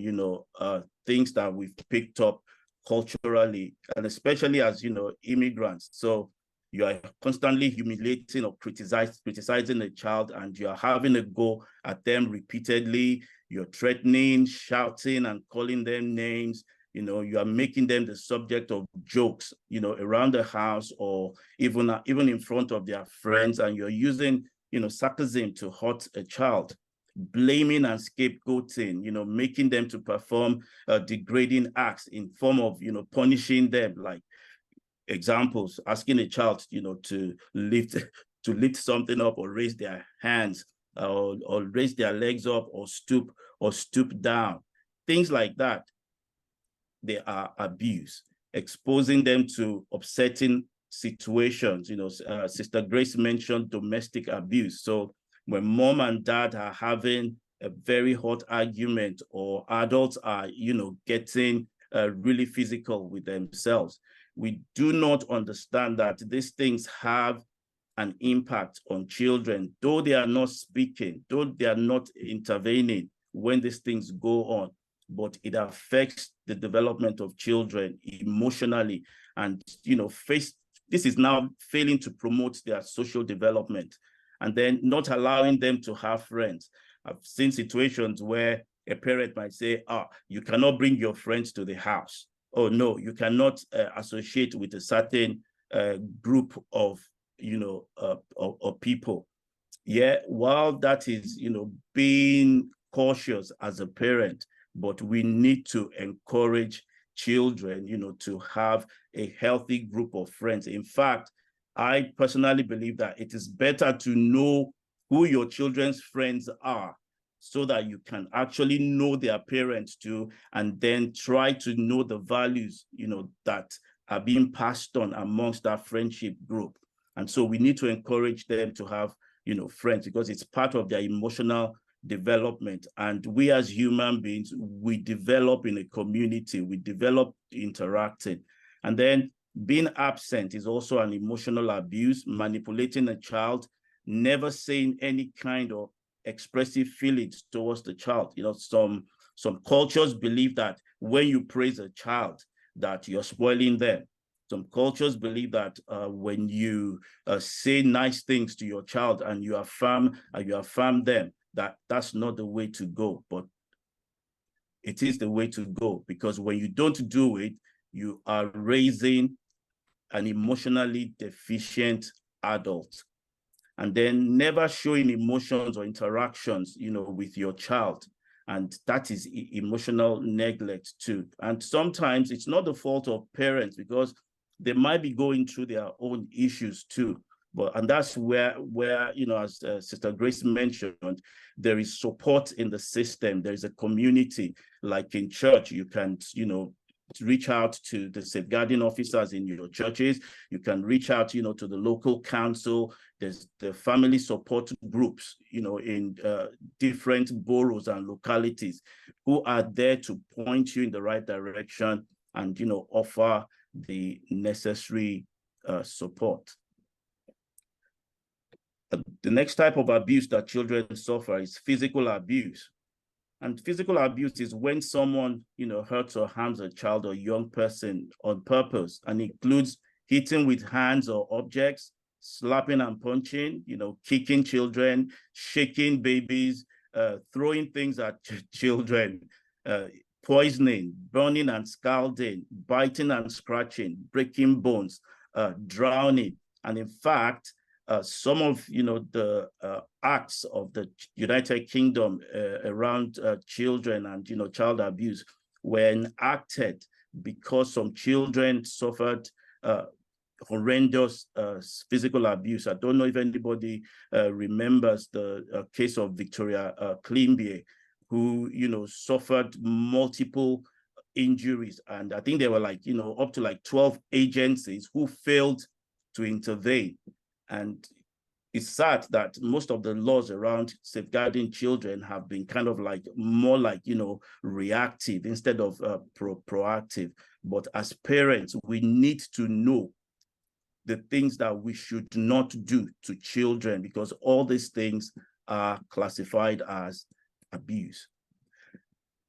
things that we've picked up culturally, and especially as, immigrants. So you are constantly humiliating or criticizing a child, and you are having a go at them repeatedly. You're threatening, shouting, and calling them names. You are making them the subject of jokes, around the house or even in front of their friends, and you're using, sarcasm to hurt a child, blaming and scapegoating, making them to perform degrading acts in form of, punishing them, like examples, asking a child, to lift something up or raise their hands or raise their legs up or stoop down, things like that. They are abuse, exposing them to upsetting situations. Sister Grace mentioned domestic abuse. So when mom and dad are having a very hot argument, or adults are, getting really physical with themselves, we do not understand that these things have an impact on children, though they are not speaking, though they are not intervening when these things go on, but it affects the development of children emotionally. And, this is now failing to promote their social development, and then not allowing them to have friends. I've seen situations where a parent might say, you cannot bring your friends to the house. Oh, no, you cannot associate with a certain group of, of people. Yeah, while that is, being cautious as a parent, but we need to encourage children, to have a healthy group of friends. In fact, I personally believe that it is better to know who your children's friends are, so that you can actually know their parents too, and then try to know the values, that are being passed on amongst that friendship group. And so we need to encourage them to have, friends, because it's part of their emotional development. And we as human beings, we develop in a community, we develop interacting. And then being absent is also an emotional abuse, manipulating a child, never saying any kind of expressive feelings towards the child. Some cultures believe that when you praise a child, that you're spoiling them. Some cultures believe that when you say nice things to your child and you affirm them, that's not the way to go. But it is the way to go, because when you don't do it, you are raising an emotionally deficient adult. And then never showing emotions or interactions, with your child. And that is emotional neglect too. And sometimes it's not the fault of parents, because they might be going through their own issues too. And that's where as Sister Grace mentioned, there is support in the system. There is a community, like in church. You can, reach out to the safeguarding officers in your churches. You can reach out, to the local council. There's the family support groups, in different boroughs and localities, who are there to point you in the right direction and, offer the necessary support. The next type of abuse that children suffer is physical abuse. And physical abuse is when someone, hurts or harms a child or young person on purpose, and includes hitting with hands or objects, slapping and punching, kicking children, shaking babies, throwing things at children, poisoning, burning and scalding, biting and scratching, breaking bones, drowning. And in fact, some of the acts of the United Kingdom around children and child abuse were enacted because some children suffered horrendous physical abuse. I don't know if anybody remembers the case of Victoria Klimbie, who suffered multiple injuries, and I think there were up to 12 agencies who failed to intervene. And it's sad that most of the laws around safeguarding children have been kind of more reactive instead of proactive. But as parents, we need to know the things that we should not do to children, because all these things are classified as abuse.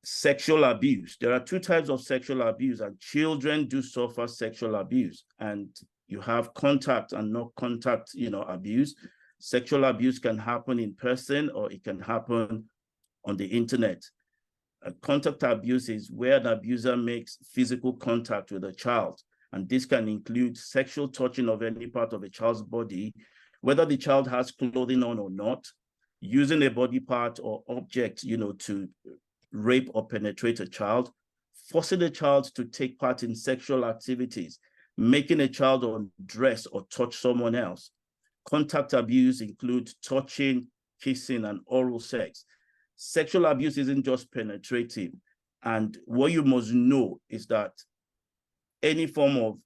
Sexual abuse. There are two types of sexual abuse, and children do suffer sexual abuse. And you have contact and no contact, abuse. Sexual abuse can happen in person, or it can happen on the internet. Contact abuse is where an abuser makes physical contact with a child. And this can include sexual touching of any part of a child's body, whether the child has clothing on or not, using a body part or object, to rape or penetrate a child, forcing a child to take part in sexual activities, making a child undress or touch someone else. Contact abuse includes touching, kissing, and oral sex. Sexual abuse isn't just penetrative. And what you must know is that any form of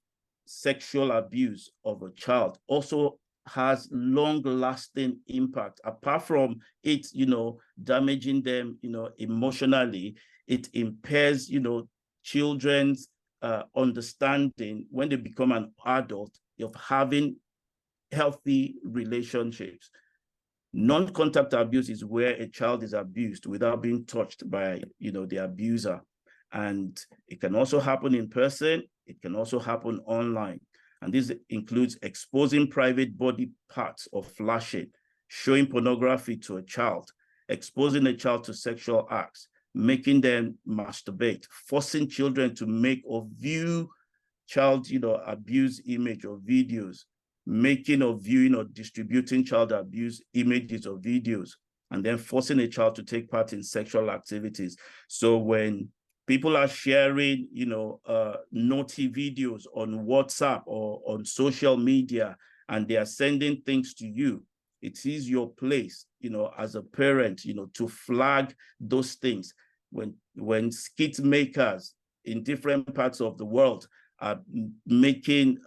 sexual abuse of a child also has long-lasting impact. Apart from it, damaging them, emotionally, it impairs, children's understanding when they become an adult of having healthy relationships. Non-contact abuse is where a child is abused without being touched by, the abuser. And it can also happen in person. It can also happen online. And this includes exposing private body parts or flashing, showing pornography to a child, exposing a child to sexual acts, making them masturbate, forcing children to make or view child, abuse image or videos, making or viewing or distributing child abuse images or videos, and then forcing a child to take part in sexual activities. So when people are sharing, naughty videos on WhatsApp or on social media, and they are sending things to you, it is your place, as a parent, to flag those things. When skit makers in different parts of the world are making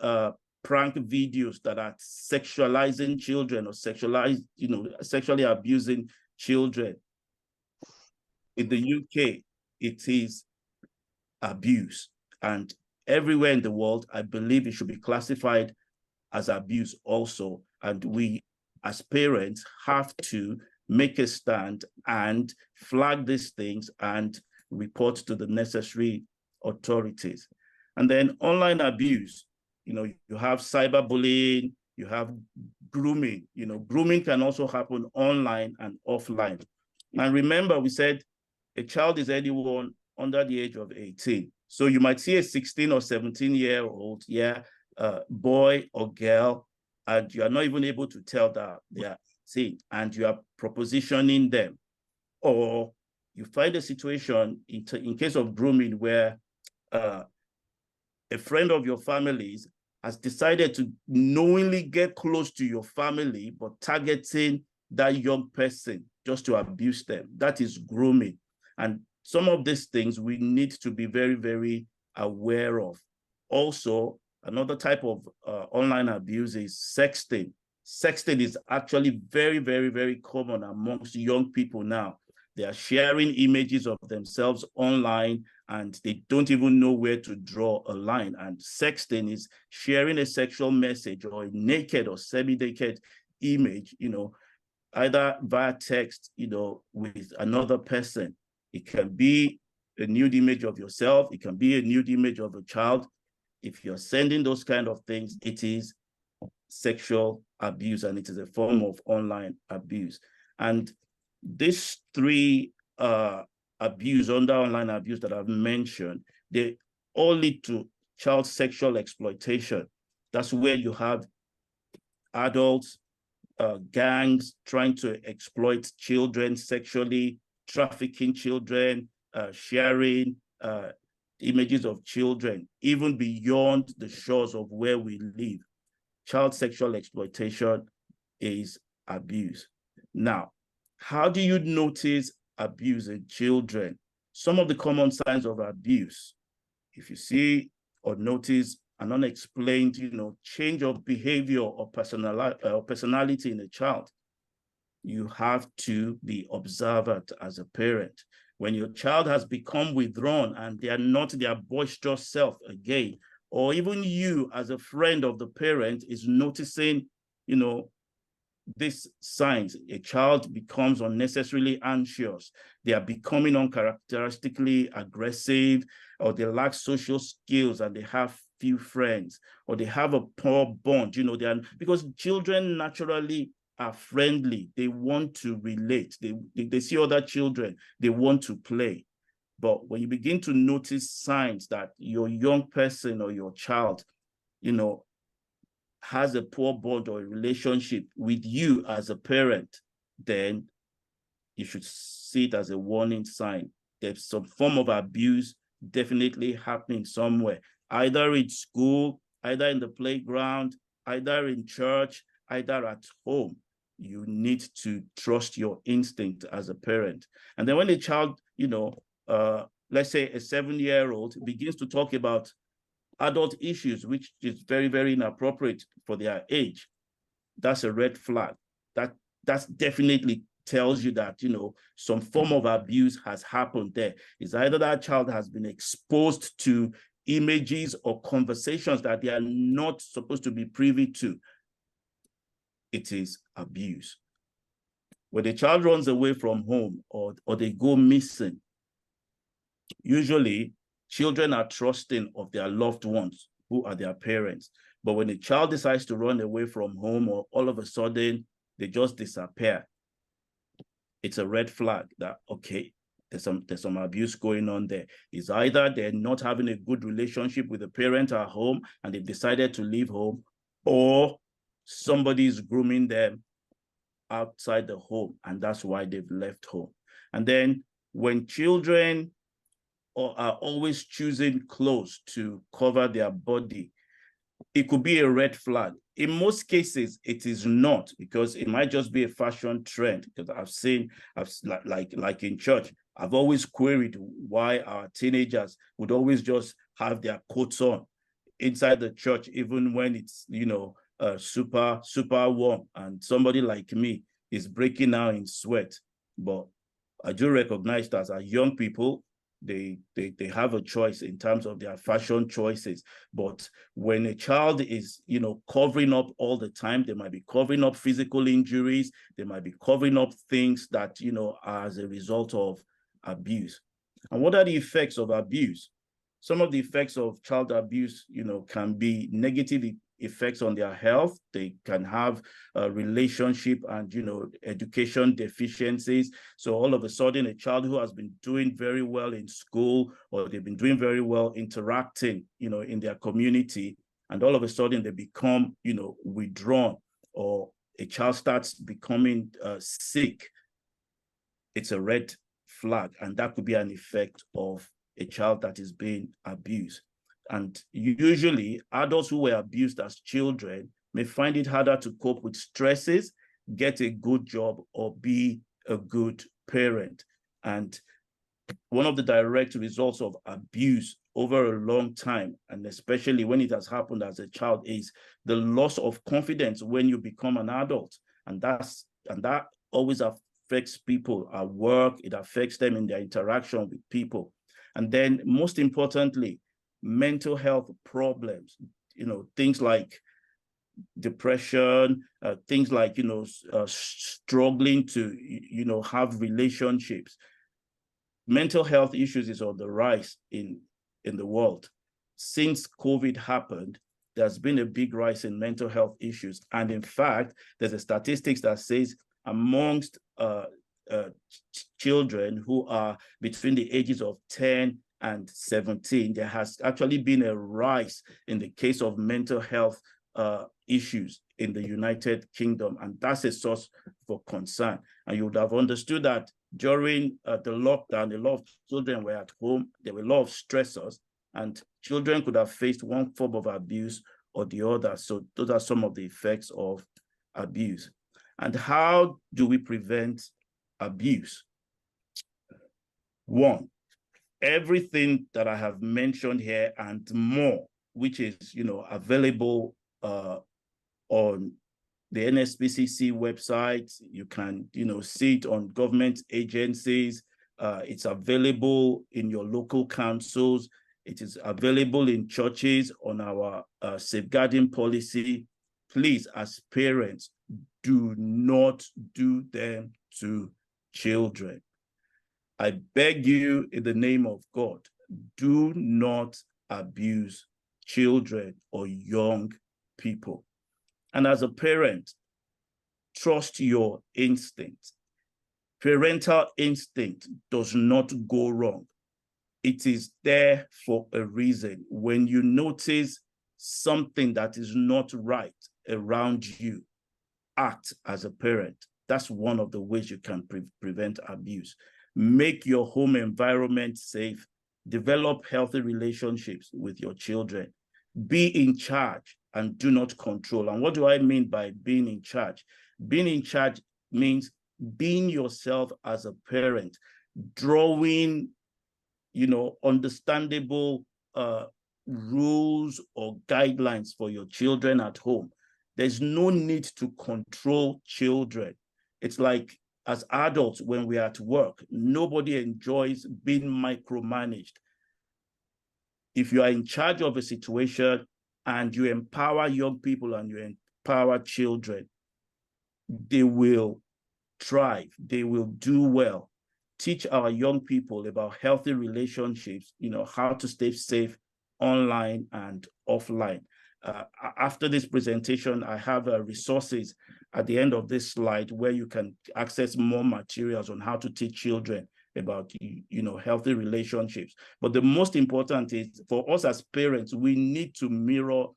prank videos that are sexualizing children or sexually abusing children, in the UK, it is abuse. And everywhere in the world, I believe it should be classified as abuse also. And we, as parents, have to make a stand and flag these things and report to the necessary authorities. And then online abuse, you have cyberbullying, you have grooming. Grooming can also happen online and offline. And remember, we said a child is anyone under the age of 18. So you might see a 16 or 17-year-old, boy or girl, and you are not even able to tell that they are 18, and you are propositioning them. Or you find a situation in case of grooming where a friend of your family's has decided to knowingly get close to your family, but targeting that young person just to abuse them. That is grooming. And some of these things we need to be very, very aware of. Also, another type of online abuse is sexting. Sexting is actually very, very, very common amongst young people now. They are sharing images of themselves online and they don't even know where to draw a line. And sexting is sharing a sexual message or a naked or semi-naked image, either via text, with another person. It can be a nude image of yourself. It can be a nude image of a child. If you're sending those kind of things, it is sexual abuse and it is a form of online abuse. And these three abuse under online abuse that I've mentioned, they all lead to child sexual exploitation. That's where you have adults, gangs trying to exploit children sexually, trafficking children, sharing images of children, even beyond the shores of where we live. Child sexual exploitation is abuse. Now, how do you notice abuse in children? Some of the common signs of abuse. If you see or notice an unexplained, change of behavior or personality in a child, you have to be observant as a parent. When your child has become withdrawn and they are not their boisterous self again, or even you as a friend of the parent is noticing, these signs, a child becomes unnecessarily anxious, they are becoming uncharacteristically aggressive, or they lack social skills and they have few friends, or they have a poor bond, because children naturally are friendly. They want to relate. They see other children. They want to play. But when you begin to notice signs that your young person or your child, you know, has a poor bond or a relationship with you as a parent, then you should see it as a warning sign. There's some form of abuse definitely happening somewhere, either in school, either in the playground, either in church, either at home. You need to trust your instinct as a parent. And then when a child, you know, let's say a 7-year-old begins to talk about adult issues, which is very, very inappropriate for their age, that's a red flag. That's definitely tells you that, you know, some form of abuse has happened there. It's either that child has been exposed to images or conversations that they are not supposed to be privy to. It is abuse. When the child runs away from home or they go missing, usually children are trusting of their loved ones who are their parents. But when a child decides to run away from home or all of a sudden they just disappear, it's a red flag that, okay, there's some abuse going on there. It's either they're not having a good relationship with the parent at home and they've decided to leave home, or somebody's grooming them outside the home and that's why they've left home. And then when children are always choosing clothes to cover their body, it could be a red flag. In most cases, it is not, because it might just be a fashion trend. Because I've seen, like in church, I've always queried why our teenagers would always just have their coats on inside the church, even when it's, you know, super warm, and somebody like me is breaking out in sweat. But I do recognize that as young people, they have a choice in terms of their fashion choices. But when a child is, you know, covering up all the time, they might be covering up physical injuries, they might be covering up things that, you know, are as a result of abuse. And what are the effects of abuse? Some of the effects of child abuse, you know, can be negative effects on their health. They can have relationship and, you know, education deficiencies. So all of a sudden, a child who has been doing very well in school, or they've been doing very well interacting, you know, in their community, and all of a sudden they become, you know, withdrawn, or a child starts becoming sick, it's a red flag, and that could be an effect of a child that is being abused. And usually adults who were abused as children may find it harder to cope with stresses, get a good job, or be a good parent. And one of the direct results of abuse over a long time, and especially when it has happened as a child, is the loss of confidence when you become an adult. And that always affects people at work. It affects them in their interaction with people. And then most importantly, mental health problems, you know, things like depression, things like, you know, struggling to, you know, have relationships. Mental health issues is on the rise in the world. Since COVID happened, there's been a big rise in mental health issues. And in fact, there's a statistics that says amongst children who are between the ages of 10 and 17, there has actually been a rise in the case of mental health issues in the United Kingdom. And that's a source for concern. And you would have understood that during the lockdown, a lot of children were at home. There were a lot of stressors, and children could have faced one form of abuse or the other. So those are some of the effects of abuse. And how do we prevent abuse? One, everything that I have mentioned here and more, which is, you know, available on the NSPCC website. You can, you know, see it on government agencies. It's available in your local councils. It is available in churches on our safeguarding policy. Please, as parents, do not do them to children. I beg you in the name of God, do not abuse children or young people. And as a parent, trust your instinct. Parental instinct does not go wrong. it is there for a reason. When you notice something that is not right around you, act as a parent. That's one of the ways you can prevent abuse. Make your home environment safe. Develop healthy relationships with your children. Be in charge and do not control. And what do I mean by being in charge? Being in charge means being yourself as a parent, drawing, understandable rules or guidelines for your children at home. There's no need to control children. It's like as adults, when we're at work, nobody enjoys being micromanaged. If you are in charge of a situation and you empower young people and you empower children, they will thrive, they will do well. Teach our young people about healthy relationships, how to stay safe online and offline. After this presentation, I have resources at the end of this slide where you can access more materials on how to teach children about, healthy relationships. But the most important is for us as parents, we need to mirror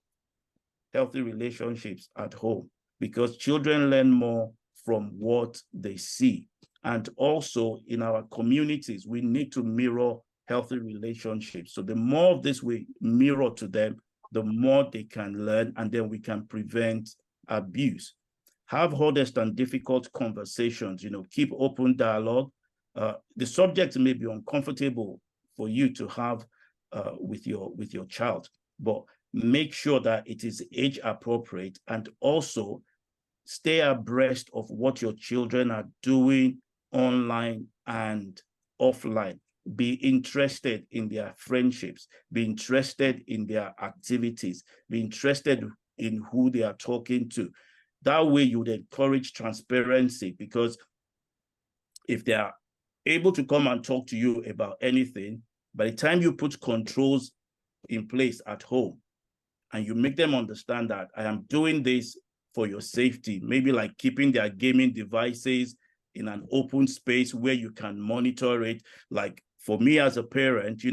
healthy relationships at home because children learn more from what they see. And also in our communities, we need to mirror healthy relationships. So the more of this we mirror to them, the more they can learn, and then we can prevent abuse. Have honest and difficult conversations, keep open dialogue. The subject may be uncomfortable for you to have with your child, but make sure that it is age appropriate, and also stay abreast of what your children are doing online and offline. Be interested in their friendships, be interested in their activities, be interested in who they are talking to. That way you would encourage transparency, because if they are able to come and talk to you about anything, by the time you put controls in place at home and you make them understand that I am doing this for your safety, maybe like keeping their gaming devices in an open space where you can monitor it. Like for me as a parent,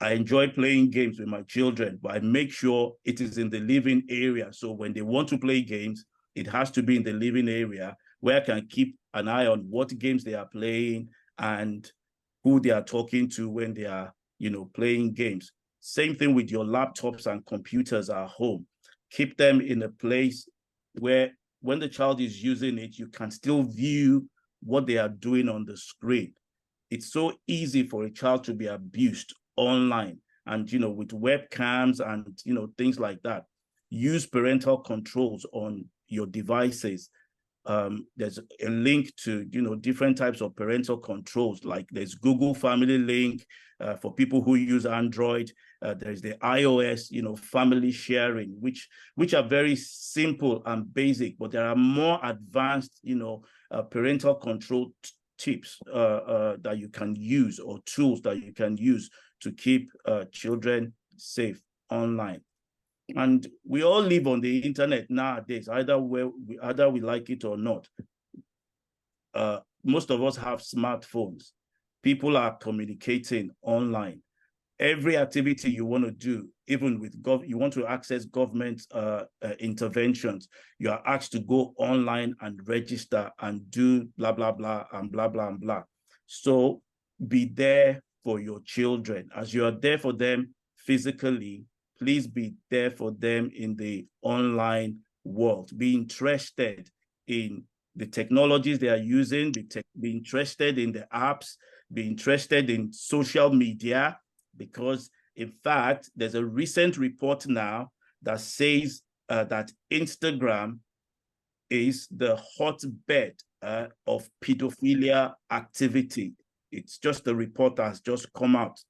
I enjoy playing games with my children, but I make sure it is in the living area. So when they want to play games, it has to be in the living area where I can keep an eye on what games they are playing and who they are talking to when they are, playing games. Same thing with your laptops and computers at home. Keep them in a place where when the child is using it, you can still view what they are doing on the screen. It's so easy for a child to be abused online and, with webcams and, things like that. Use parental controls on your devices. There's a link to, different types of parental controls, like there's Google Family Link for people who use Android. There's the iOS, family sharing, which are very simple and basic, but there are more advanced, parental control tips that you can use, or tools that you can use to keep children safe online. And we all live on the internet nowadays, either we like it or not. Most of us have smartphones. People are communicating online. Every activity you want to do, even with you want to access government interventions, you are asked to go online and register and do blah, blah, blah, and blah, blah, and blah. So be there for your children. As you are there for them physically, please be there for them in the online world. Be interested in the technologies they are using, be interested in the apps, be interested in social media, because in fact, there's a recent report now that says that Instagram is the hotbed of pedophilia activity. It's just a report that has just come out,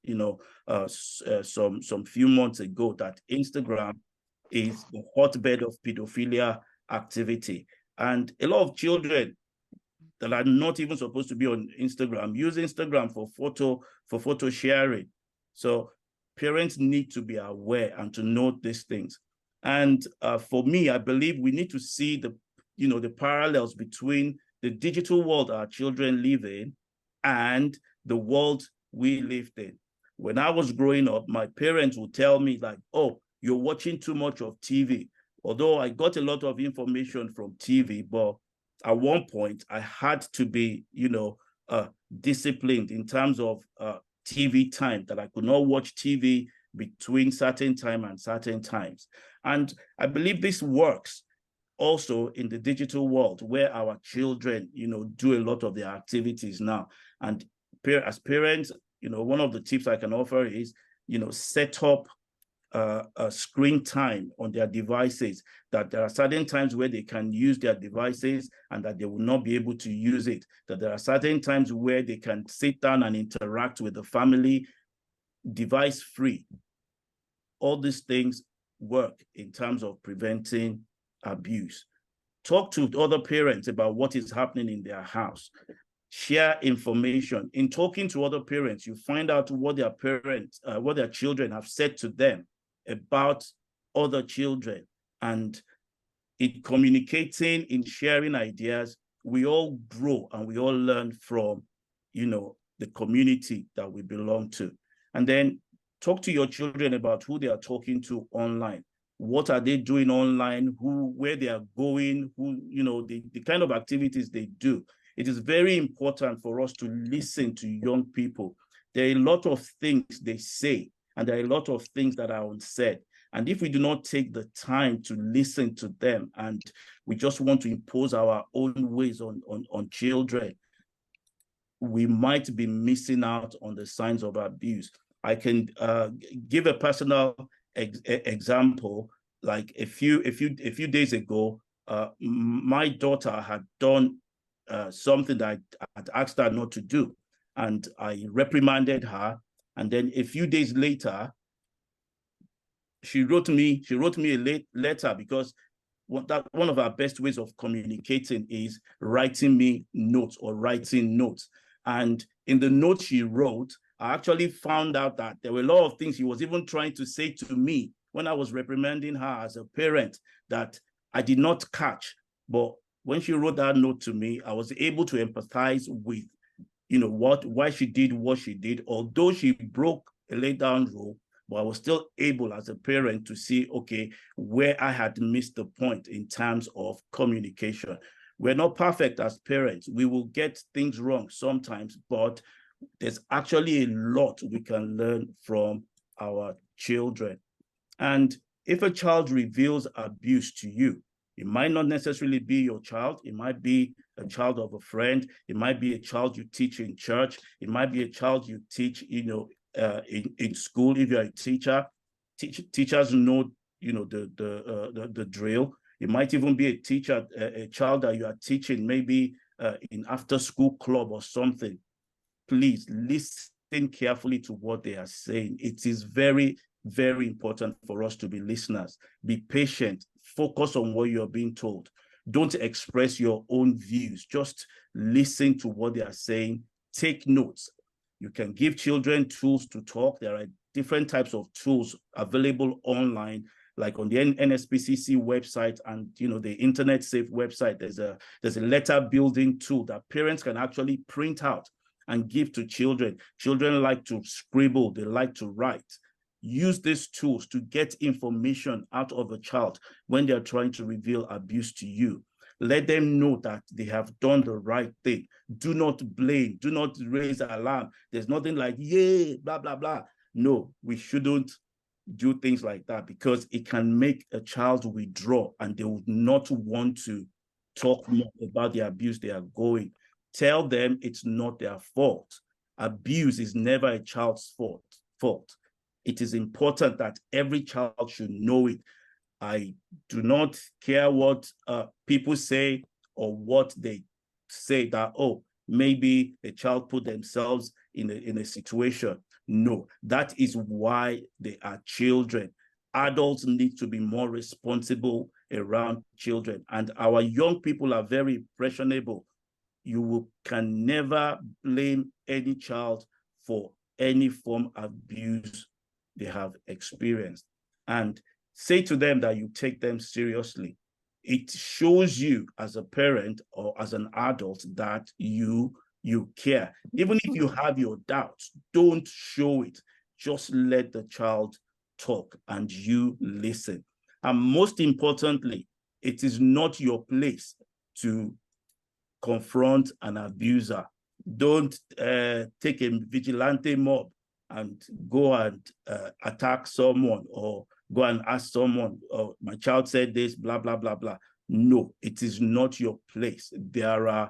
some few months ago, that Instagram is the hotbed of pedophilia activity. And a lot of children that are not even supposed to be on Instagram use Instagram for photo sharing. So parents need to be aware and to note these things. And for me, I believe we need to see the parallels between the digital world our children live in and the world we lived in. When I was growing up, my parents would tell me like, oh, you're watching too much of TV. Although I got a lot of information from TV, but at one point I had to be, disciplined in terms of TV time, that I could not watch TV between certain time and certain times. And I believe this works also in the digital world, where our children, do a lot of their activities now. And as parents, one of the tips I can offer is, set up a screen time on their devices, that there are certain times where they can use their devices and that they will not be able to use it, that there are certain times where they can sit down and interact with the family device free. All these things work in terms of preventing abuse. Talk to other parents about what is happening in their house. Share information. In talking to other parents, you find out what their children have said to them about other children. And in communicating, in sharing ideas, we all grow and we all learn from, the community that we belong to. And then talk to your children about who they are talking to online. What are they doing online? Where they are going? The kind of activities they do. It is very important for us to listen to young people. There are a lot of things they say, and there are a lot of things that are unsaid. And if we do not take the time to listen to them, and we just want to impose our own ways on children, we might be missing out on the signs of abuse. I can give a personal example. Like a few days ago, my daughter had done something that I had asked her not to do, and I reprimanded her. And then a few days later, she wrote me a letter, because one of our best ways of communicating is writing me notes or writing notes. And in the note she wrote, I actually found out that there were a lot of things she was even trying to say to me when I was reprimanding her as a parent that I did not catch. But when she wrote that note to me, I was able to empathize with, why she did what she did. Although she broke a laid down rule, but I was still able as a parent to see, okay, where I had missed the point in terms of communication. We're not perfect as parents. We will get things wrong sometimes, but there's actually a lot we can learn from our children. And if a child reveals abuse to you, it might not necessarily be your child. It might be a child of a friend. It might be a child you teach in church. It might be a child you teach, in school. If you're a teacher, teachers know, the drill. It might even be a child that you are teaching, maybe in after-school club or something. Please listen carefully to what they are saying. It is very, very important for us to be listeners. Be patient. Focus on what you're being told. Don't express your own views. Just listen to what they are saying. Take notes. You can give children tools to talk. There are different types of tools available online, like on the NSPCC website and the Internet Safe website. There's a letter building tool that parents can actually print out and give to children. Children like to scribble, they like to write. Use these tools to get information out of a child when they're trying to reveal abuse to you. Let them know that they have done the right thing. Do not blame, do not raise alarm. There's nothing like, yay, blah, blah, blah. No, we shouldn't do things like that, because it can make a child withdraw and they would not want to talk more about the abuse they are going. Tell them it's not their fault. Abuse is never a child's fault. It is important that every child should know it. I do not care what people say or what they say that, oh, maybe a child put themselves in a situation. No, that is why they are children. Adults need to be more responsible around children, and our young people are very impressionable. You can never blame any child for any form of abuse they have experienced, and say to them that you take them seriously. It shows you as a parent or as an adult that you you care. Even if you have your doubts, don't show it. Just let the child talk and you listen. And most importantly, it is not your place to confront an abuser. Don't take a vigilante mob and go and attack someone or go and ask someone, oh, my child said this, blah, blah, blah, blah. No, it is not your place. There are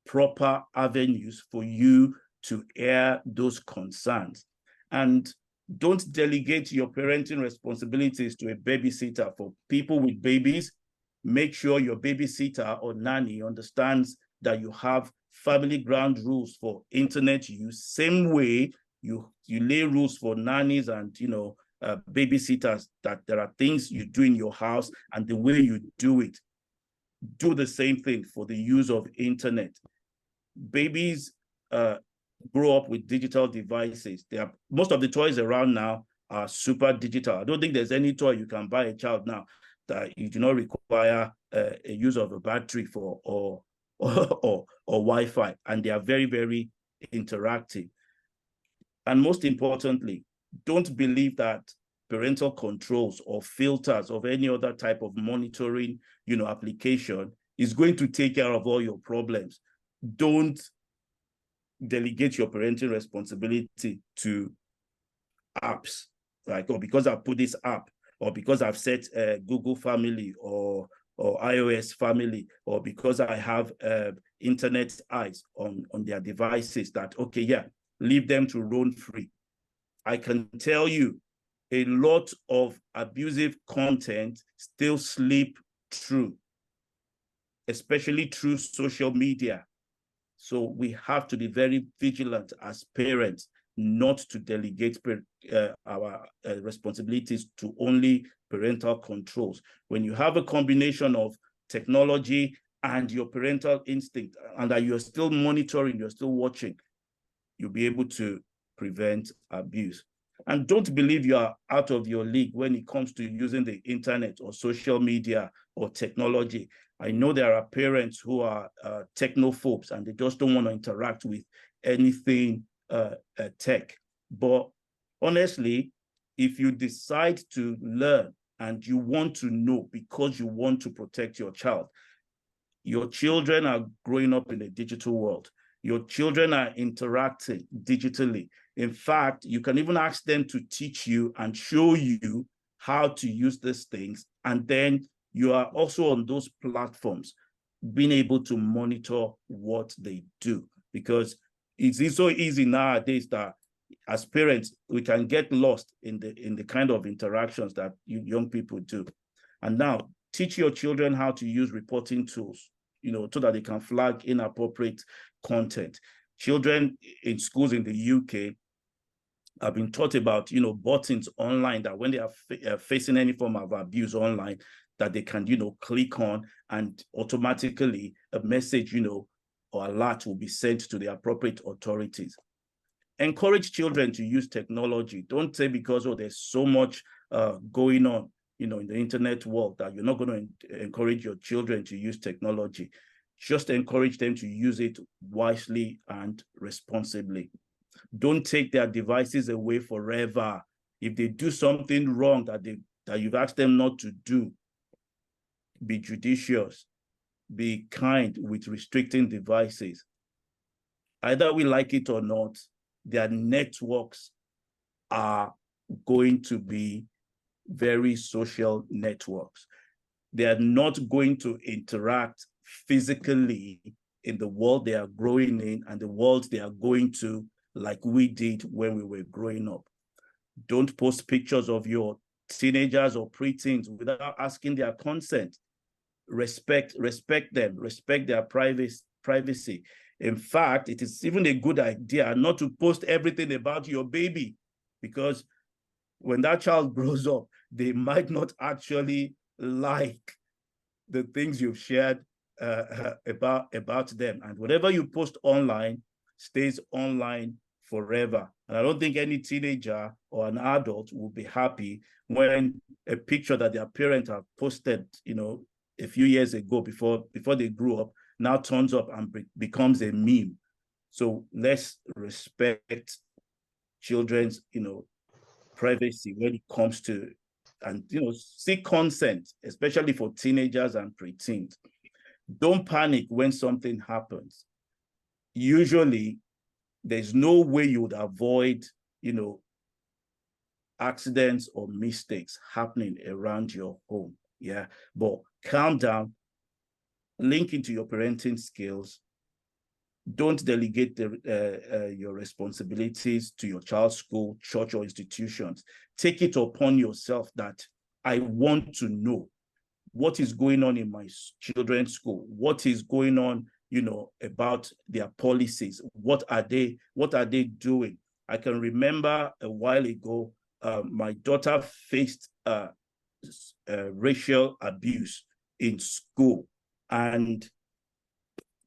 proper avenues for you to air those concerns. And don't delegate your parenting responsibilities to a babysitter. For people with babies, make sure your babysitter or nanny understands that you have family ground rules for internet use. Same way you lay rules for nannies and babysitters, that there are things you do in your house and the way you do it. Do the same thing for the use of internet. Babies grow up with digital devices. Most of the toys around now are super digital. I don't think there's any toy you can buy a child now that you do not require a use of a battery for or Wi-Fi, and they are very, very interactive. And most importantly, don't believe that parental controls or filters of any other type of monitoring, application is going to take care of all your problems. Don't delegate your parenting responsibility to apps, like, oh, because I put this app, or because I've set Google Family or iOS Family, or because I have internet eyes on their devices, that, okay, yeah, leave them to roam free. I can tell you a lot of abusive content still slip through, especially through social media. So we have to be very vigilant as parents not to delegate our responsibilities to only parental controls. When you have a combination of technology and your parental instinct, and that you're still monitoring, you're still watching, you'll be able to prevent abuse. And don't believe you are out of your league when it comes to using the internet or social media or technology. I know there are parents who are technophobes and they just don't want to interact with anything tech. But honestly, if you decide to learn and you want to know because you want to protect your child, your children are growing up in a digital world. Your children are interacting digitally. In fact, you can even ask them to teach you and show you how to use these things. And then you are also on those platforms being able to monitor what they do, because it's so easy nowadays that as parents, we can get lost in the kind of interactions that young people do. And now teach your children how to use reporting tools, so that they can flag inappropriate content. Children in schools in the UK have been taught about, buttons online that when they are facing any form of abuse online, that they can, click on, and automatically a message, or alert will be sent to the appropriate authorities. Encourage children to use technology. Don't say because, oh, there's so much going on, in the internet world, that you're not going to encourage your children to use technology. Just encourage them to use it wisely and responsibly. Don't take their devices away forever. If they do something wrong that you've asked them not to do, be judicious, be kind with restricting devices. Either we like it or not, their networks are going to be very social networks. They are not going to interact physically in the world they are growing in and the world they are going to, like we did when we were growing up. Don't post pictures of your teenagers or preteens without asking their consent. Respect them, respect their privacy. In fact, it is even a good idea not to post everything about your baby, because when that child grows up, they might not actually like the things you've shared about them. And whatever you post online stays online forever. And I don't think any teenager or an adult will be happy when a picture that their parents have posted, a few years ago before they grew up, now turns up and becomes a meme. So let's respect children's, privacy when it comes to, and, seek consent, especially for teenagers and preteens. Don't panic when something happens. Usually, there's no way you would avoid, accidents or mistakes happening around your home. Yeah, but calm down, link into your parenting skills. Don't delegate your responsibilities to your child's school, church, or institutions. Take it upon yourself that I want to know what is going on in my children's school, what is going on, about their policies, what are they doing. I can remember a while ago, my daughter faced racial abuse in school, and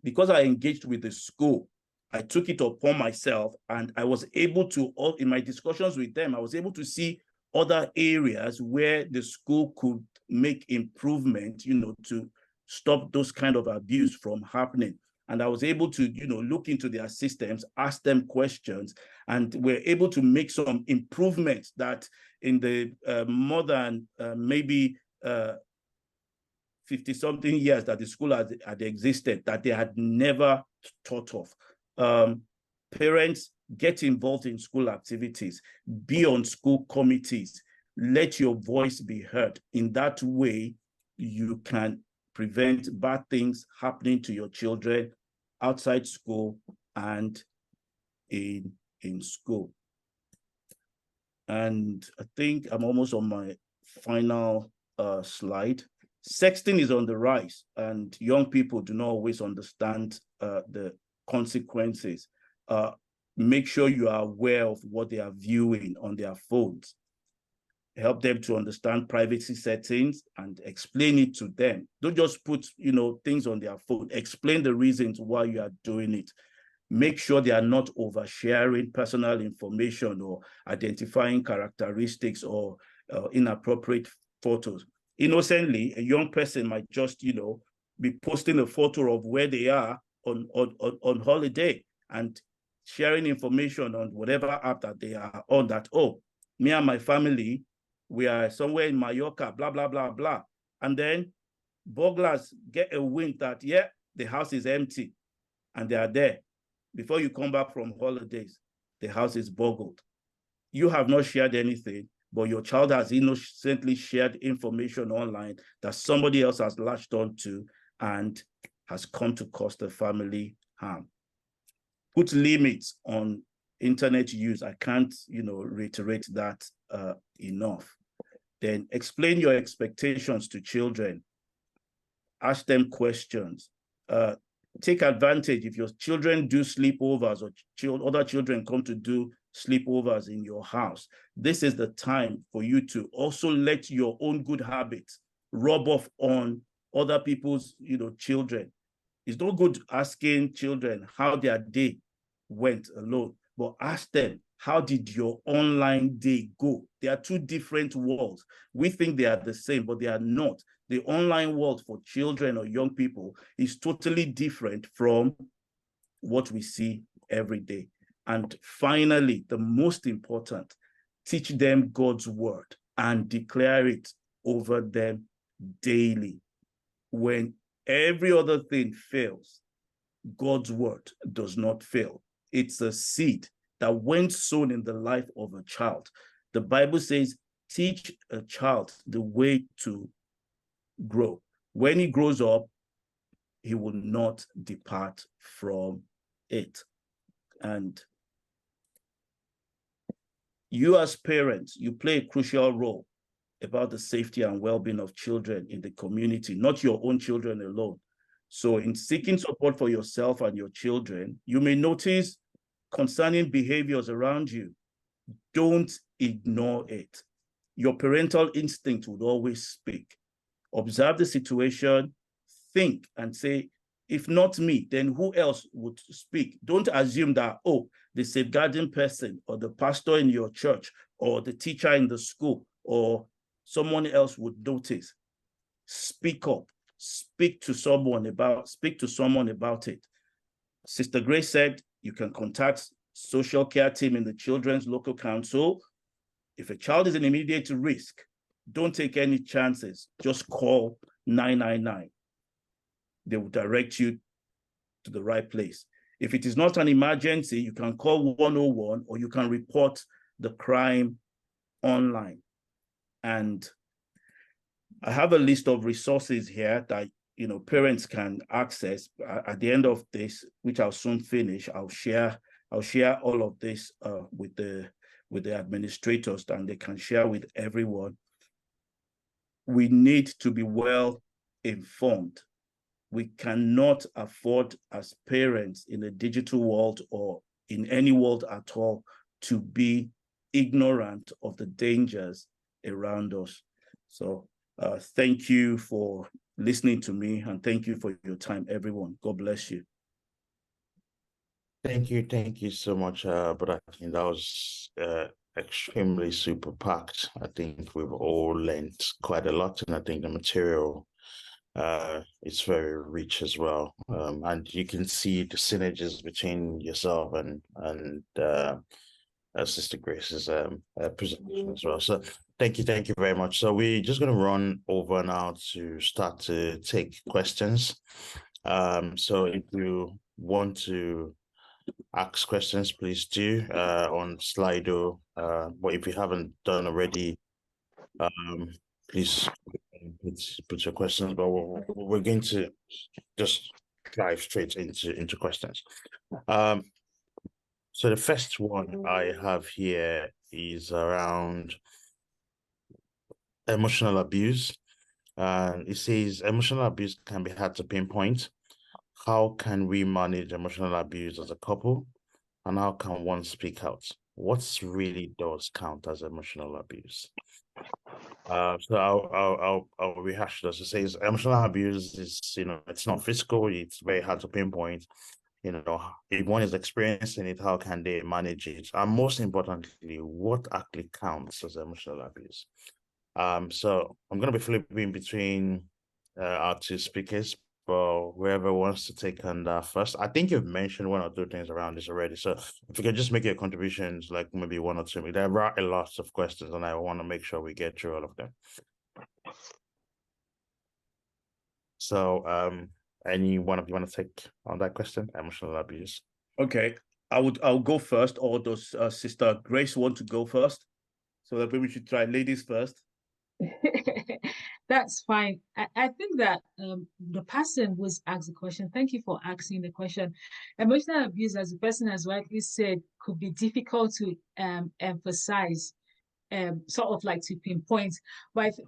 because I engaged with the school, I took it upon myself, and I was able to, in my discussions with them, I was able to see other areas where the school could make improvement, to stop those kind of abuse from happening. And I was able to, look into their systems, ask them questions, and we're able to make some improvements that in the more than maybe 50-something years that the school had existed, that they had never thought of. Parents, get involved in school activities, be on school committees, let your voice be heard. In that way, you can prevent bad things happening to your children outside school and in school. And I think I'm almost on my final slide. Sexting is on the rise, and young people do not always understand the consequences. Make sure you are aware of what they are viewing on their phones. Help them to understand privacy settings and explain it to them. Don't just put, things on their phone. Explain the reasons why you are doing it. Make sure they are not oversharing personal information or identifying characteristics or inappropriate photos. Innocently, a young person might just, be posting a photo of where they are on holiday and sharing information on whatever app that they are on, that, oh, me and my family, we are somewhere in Mallorca, blah, blah, blah, blah. And then burglars get a wind that, yeah, the house is empty and they are there. Before you come back from holidays, the house is burgled. You have not shared anything, but your child has innocently shared information online that somebody else has latched onto and has come to cause the family harm. Put limits on internet use. I can't, reiterate that enough. Then explain your expectations to children. Ask them questions. Take advantage if your children do sleepovers or other children come to do sleepovers in your house. This is the time for you to also let your own good habits rub off on other people's, children. It's not good asking children how their day went alone, but ask them, how did your online day go? They are two different worlds. We think they are the same, but they are not. The online world for children or young people is totally different from what we see every day. And finally, the most important, teach them God's word and declare it over them daily. When every other thing fails, God's word does not fail. It's a seed that when sown in the life of a child, the Bible says, teach a child the way to grow. When he grows up, he will not depart from it. And you as parents, you play a crucial role about the safety and well-being of children in the community, not your own children alone. So in seeking support for yourself and your children, you may notice concerning behaviors around you. Don't ignore it. Your parental instinct would always speak. Observe the situation, think and say, if not me, then who else would speak? Don't assume that, oh, the safeguarding person or the pastor in your church or the teacher in the school or someone else would notice. Speak up. Speak to someone about it. Sister Grace said you can contact social care team in the Children's Local Council. If a child is in immediate risk, don't take any chances. Just call 999. They will direct you to the right place. If it is not an emergency, you can call 101 or you can report the crime online. And I have a list of resources here that parents can access. At the end of this, which I'll soon finish, I'll share all of this with the administrators, and they can share with everyone. We need to be well informed. We cannot afford as parents in a digital world or in any world at all to be ignorant of the dangers around us. So thank you for listening to me, and thank you for your time, everyone. God bless you. Thank you so much, Brother Akin. That was extremely super packed. I think we've all learned quite a lot, and I think the material it's very rich as well. And you can see the synergies between yourself and Sister Grace's presentation as well. So thank you very much. So we're just going to run over now to start to take questions. So if you want to ask questions, please do on Slido. But if you haven't done already, please put your questions. But we're going to just dive straight into questions. So the first one I have here is around emotional abuse. It says emotional abuse can be hard to pinpoint. How can we manage emotional abuse as a couple? And how can one speak out? What really does count as emotional abuse? So I'll rehash this. It says emotional abuse is, it's not physical. It's very hard to pinpoint. If one is experiencing it, how can they manage it? And most importantly, what actually counts as emotional abuse? So I'm going to be flipping between our two speakers, but whoever wants to take on that first. I think you've mentioned one or two things around this already. So if you can just make your contributions, like maybe one or two. There are a lot of questions, and I want to make sure we get through all of them. So any one of you want to take on that question, emotional abuse? Okay, I'll go first, or does Sister Grace want to go first? So that maybe we should try ladies first. That's fine. I think that the person who's asked the question, thank you for asking the question. Emotional abuse, as the person has rightly said, could be difficult to emphasize, sort of like to pinpoint,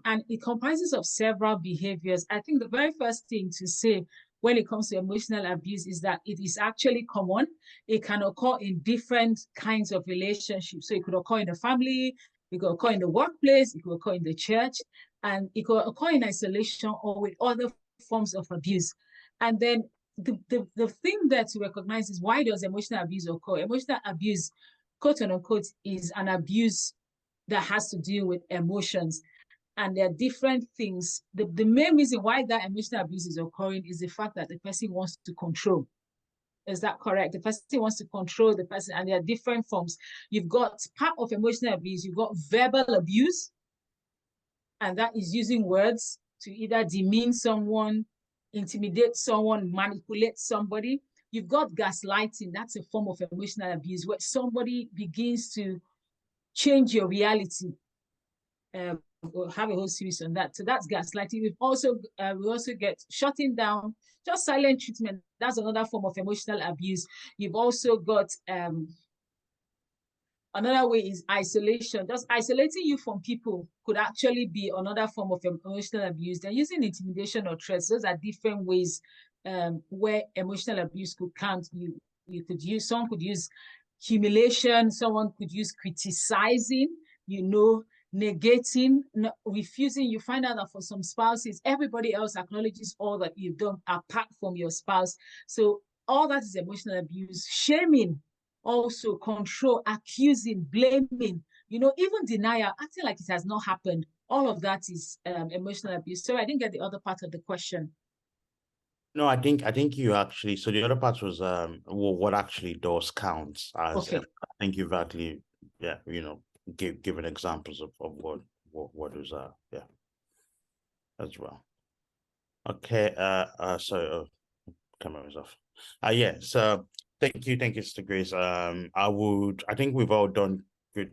and it comprises of several behaviors. I think the very first thing to say when it comes to emotional abuse is that it is actually common. It can occur in different kinds of relationships. So it could occur in the family, it could occur in the workplace, it could occur in the church, and it could occur in isolation or with other forms of abuse. And then the thing that to recognize is, why does emotional abuse occur? Emotional abuse, quote unquote, is an abuse that has to do with emotions. And there are different things. The main reason why that emotional abuse is occurring is the fact that the person wants to control. Is that correct? The person wants to control the person, and there are different forms. You've got part of emotional abuse, you've got verbal abuse, and that is using words to either demean someone, intimidate someone, manipulate somebody. You've got gaslighting, that's a form of emotional abuse, where somebody begins to change your reality. We'll have a whole series on that. So that's gaslighting. We also get shutting down, just silent treatment. That's another form of emotional abuse. You've also got another way is isolation. Just isolating you from people could actually be another form of emotional abuse. Then using intimidation or threats. Those are different ways where emotional abuse could count. Someone could use humiliation. Someone could use criticizing, negating, refusing. You find out that for some spouses, everybody else acknowledges all that you've done apart from your spouse. So all that is emotional abuse. Shaming, also control, accusing, blaming, even denial, acting like it has not happened. All of that is emotional abuse. So I didn't get the other part of the question. No, I think you actually, so the other part was what actually does counts as Okay. I think you've actually, yeah, given examples of what is yeah, as well. Okay, so camera is off. Yeah, so thank you, Mr. Grace. I think we've all done good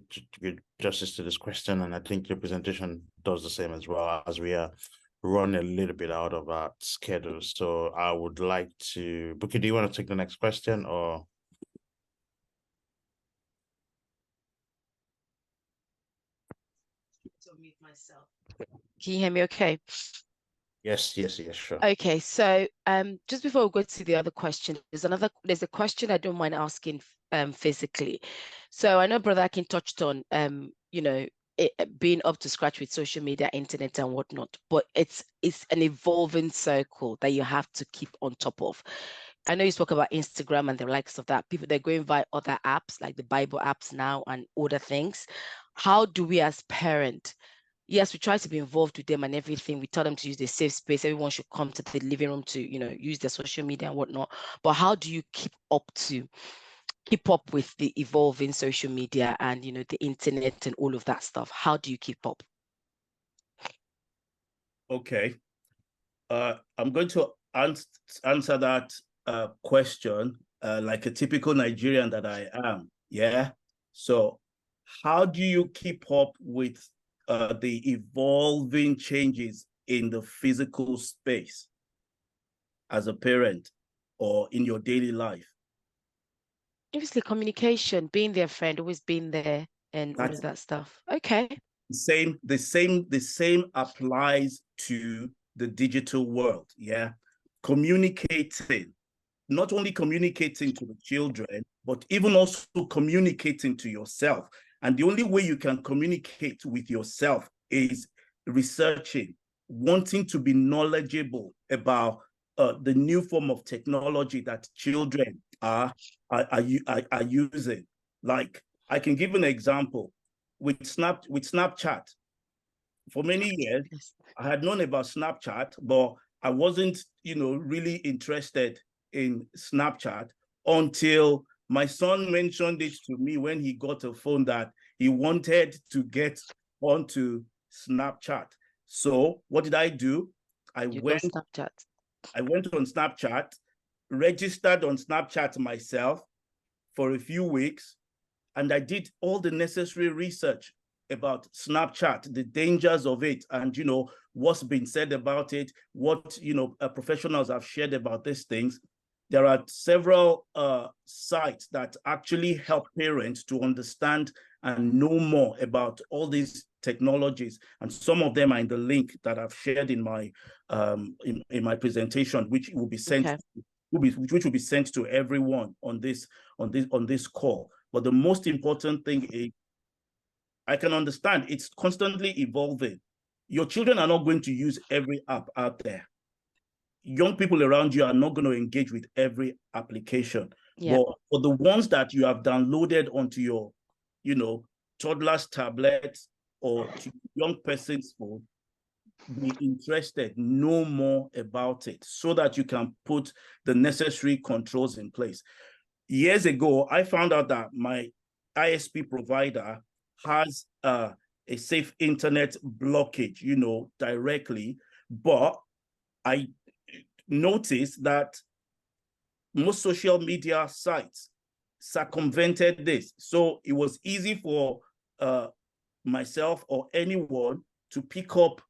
justice to this question, and I think your presentation does the same as well, as we are run a little bit out of our schedule. So I would like to, Buki, do you want to take the next question or? To mute myself. Can you hear me okay? Yes, sure. Okay, so just before we go to the other question, there's a question I don't mind asking physically. So I know Brother Akin touched on being up to scratch with social media, internet and whatnot, but it's an evolving circle that you have to keep on top of. I know you spoke about Instagram and the likes of that. People, they're going via other apps like the Bible apps now and other things. How do we as parents, yes, we try to be involved with them and everything. We tell them to use the safe space. Everyone should come to the living room to, use their social media and whatnot. But how do you keep up with the evolving social media and, the internet and all of that stuff? How do you keep up? Okay. I'm going to answer that question like a typical Nigerian that I am. Yeah. So how do you keep up with the evolving changes in the physical space as a parent or in your daily life? Obviously, communication, being their friend, always being there and all of that stuff. Okay. The same applies to the digital world. Yeah. Communicating, not only communicating to the children, but even also communicating to yourself. And the only way you can communicate with yourself is researching, wanting to be knowledgeable about the new form of technology that children are using. Like, I can give an example with Snapchat. For many years, I had known about Snapchat, but I wasn't, really interested in Snapchat until my son mentioned it to me when he got a phone that he wanted to get onto Snapchat. So what did I do? I went on Snapchat, registered on Snapchat myself for a few weeks, and I did all the necessary research about Snapchat, the dangers of it, and what's been said about it, what professionals have shared about these things. There are several sites that actually help parents to understand and know more about all these technologies, and some of them are in the link that I've shared in my in my presentation, which will be sent. Okay. Which will be sent to everyone on this call. But the most important thing is, I can understand it's constantly evolving. Your children are not going to use every app out there. Young people around you are not going to engage with every application. Yeah. But for the ones that you have downloaded onto your, toddler's tablet or to young person's phone, be interested, know more about it so that you can put the necessary controls in place. Years ago, I found out that my ISP provider has a safe internet blockage, directly, but I noticed that most social media sites circumvented this. So it was easy for myself or anyone to pick up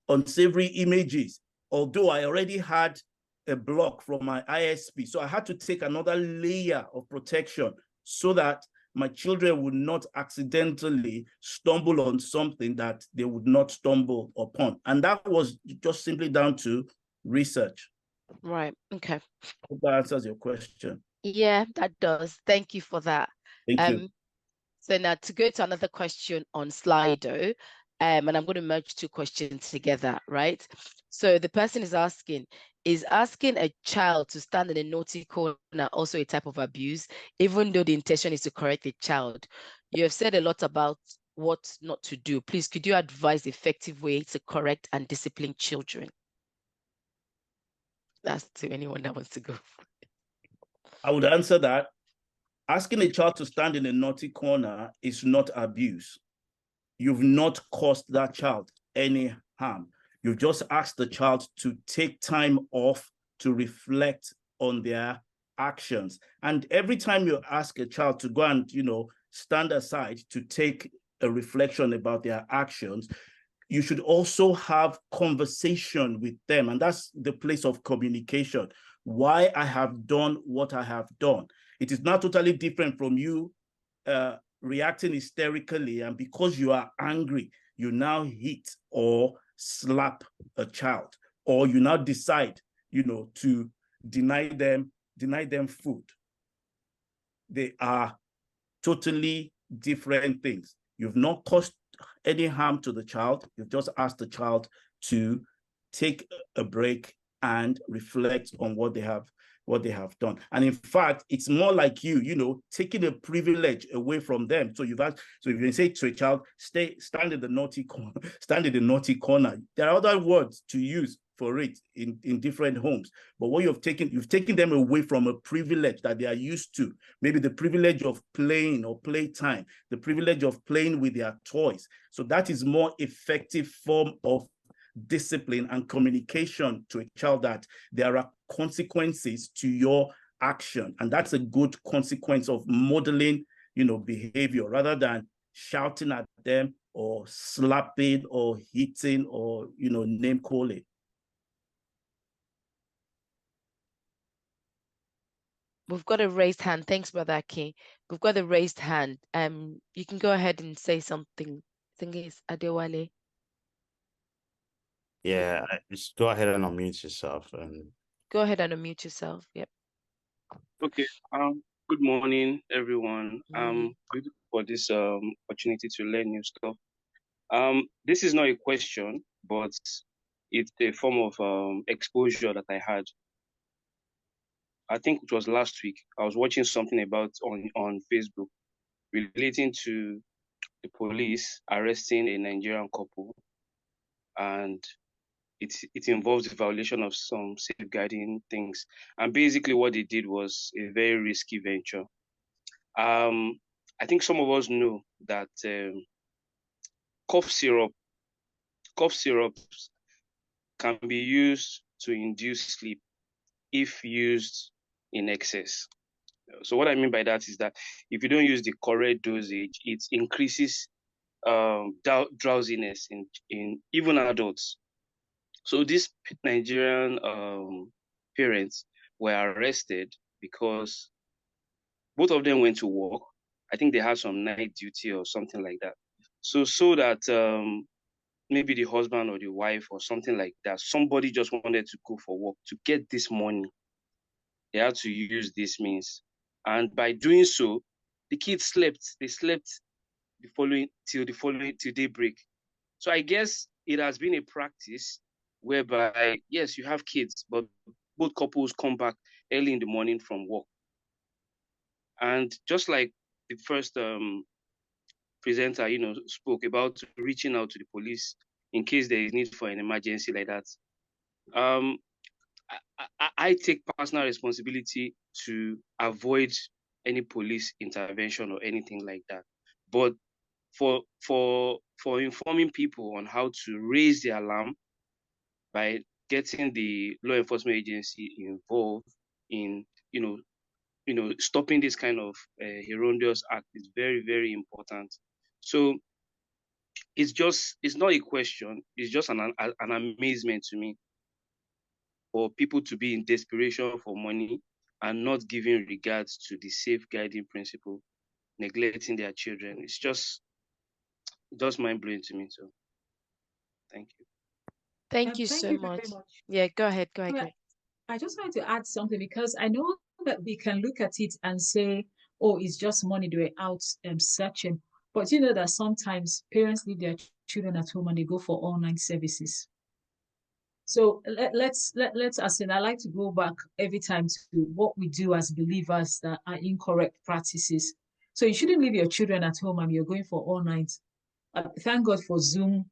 unsavory images, although I already had a block from my ISP. So I had to take another layer of protection so that my children would not accidentally stumble on something that they would not stumble upon. And that was just simply down to research. Right. Okay. Hope that answers your question. Yeah, that does. Thank you for that. Thank you. So now to go to another question on Slido, and I'm going to merge two questions together, right? So the person is asking a child to stand in a naughty corner also a type of abuse, even though the intention is to correct the child? You have said a lot about what not to do. Please, could you advise the effective way to correct and discipline children? That's to anyone that wants to go. I would answer that. Asking a child to stand in a naughty corner is not abuse. You've not caused that child any harm. You've just asked the child to take time off to reflect on their actions. And every time you ask a child to go and, stand aside to take a reflection about their actions, you should also have conversation with them. And that's the place of communication. Why I have done what I have done. It is not totally different from you reacting hysterically, and because you are angry, you now hit or slap a child, or you now decide, to deny them food. They are totally different things. You've not caused any harm to the child. You've just asked the child to take a break and reflect on what they have done. And in fact, it's more like taking a privilege away from them. So if you say to a child, stand in the naughty corner, there are other words to use for it in different homes. But what you've taken them away from a privilege that they are used to, maybe the privilege of playing or playtime, the privilege of playing with their toys. So that is more effective form of discipline and communication to a child, that there are consequences to your action. And that's a good consequence of modeling, behavior, rather than shouting at them or slapping or hitting or, name calling. We've got a raised hand. Thanks, Brother Aki. We've got a raised hand. You can go ahead and say something. I think it's Adewale. Yeah, just go ahead and unmute yourself. And Go ahead and unmute yourself. Yep. Okay. Good morning, everyone. Grateful for this opportunity to learn new stuff. This is not a question, but it's a form of exposure that I had. I think it was last week. I was watching something about on Facebook relating to the police arresting a Nigerian couple, and it involves the violation of some safeguarding things. And basically what they did was a very risky venture. I think some of us know that cough syrups can be used to induce sleep if used in excess. So what I mean by that is that if you don't use the correct dosage, it increases drowsiness in even adults. So these Nigerian parents were arrested because both of them went to work. I think they had some night duty or something like that. So that maybe the husband or the wife or something like that, somebody just wanted to go for work to get this money. They had to use this means. And by doing so, the kids slept. They slept till daybreak. So I guess it has been a practice whereby, yes, you have kids, but both couples come back early in the morning from work. And just like the first presenter, spoke about reaching out to the police in case there is need for an emergency like that. I take personal responsibility to avoid any police intervention or anything like that. But for informing people on how to raise the alarm by getting the law enforcement agency involved in, stopping this kind of horrendous act is very, very important. So it's not a question. It's just an amazement to me for people to be in desperation for money and not giving regards to the safeguarding principle, neglecting their children. It's just mind-blowing to me. So thank you. Thank you so much. Yeah, go ahead. Go ahead. I just wanted to add something, because I know that we can look at it and say, oh, it's just money, they were out searching. But you know that sometimes parents leave their children at home and they go for online services. So let's as in, I like to go back every time to what we do as believers that are incorrect practices. So you shouldn't leave your children at home and you're going for all night. Thank God for Zoom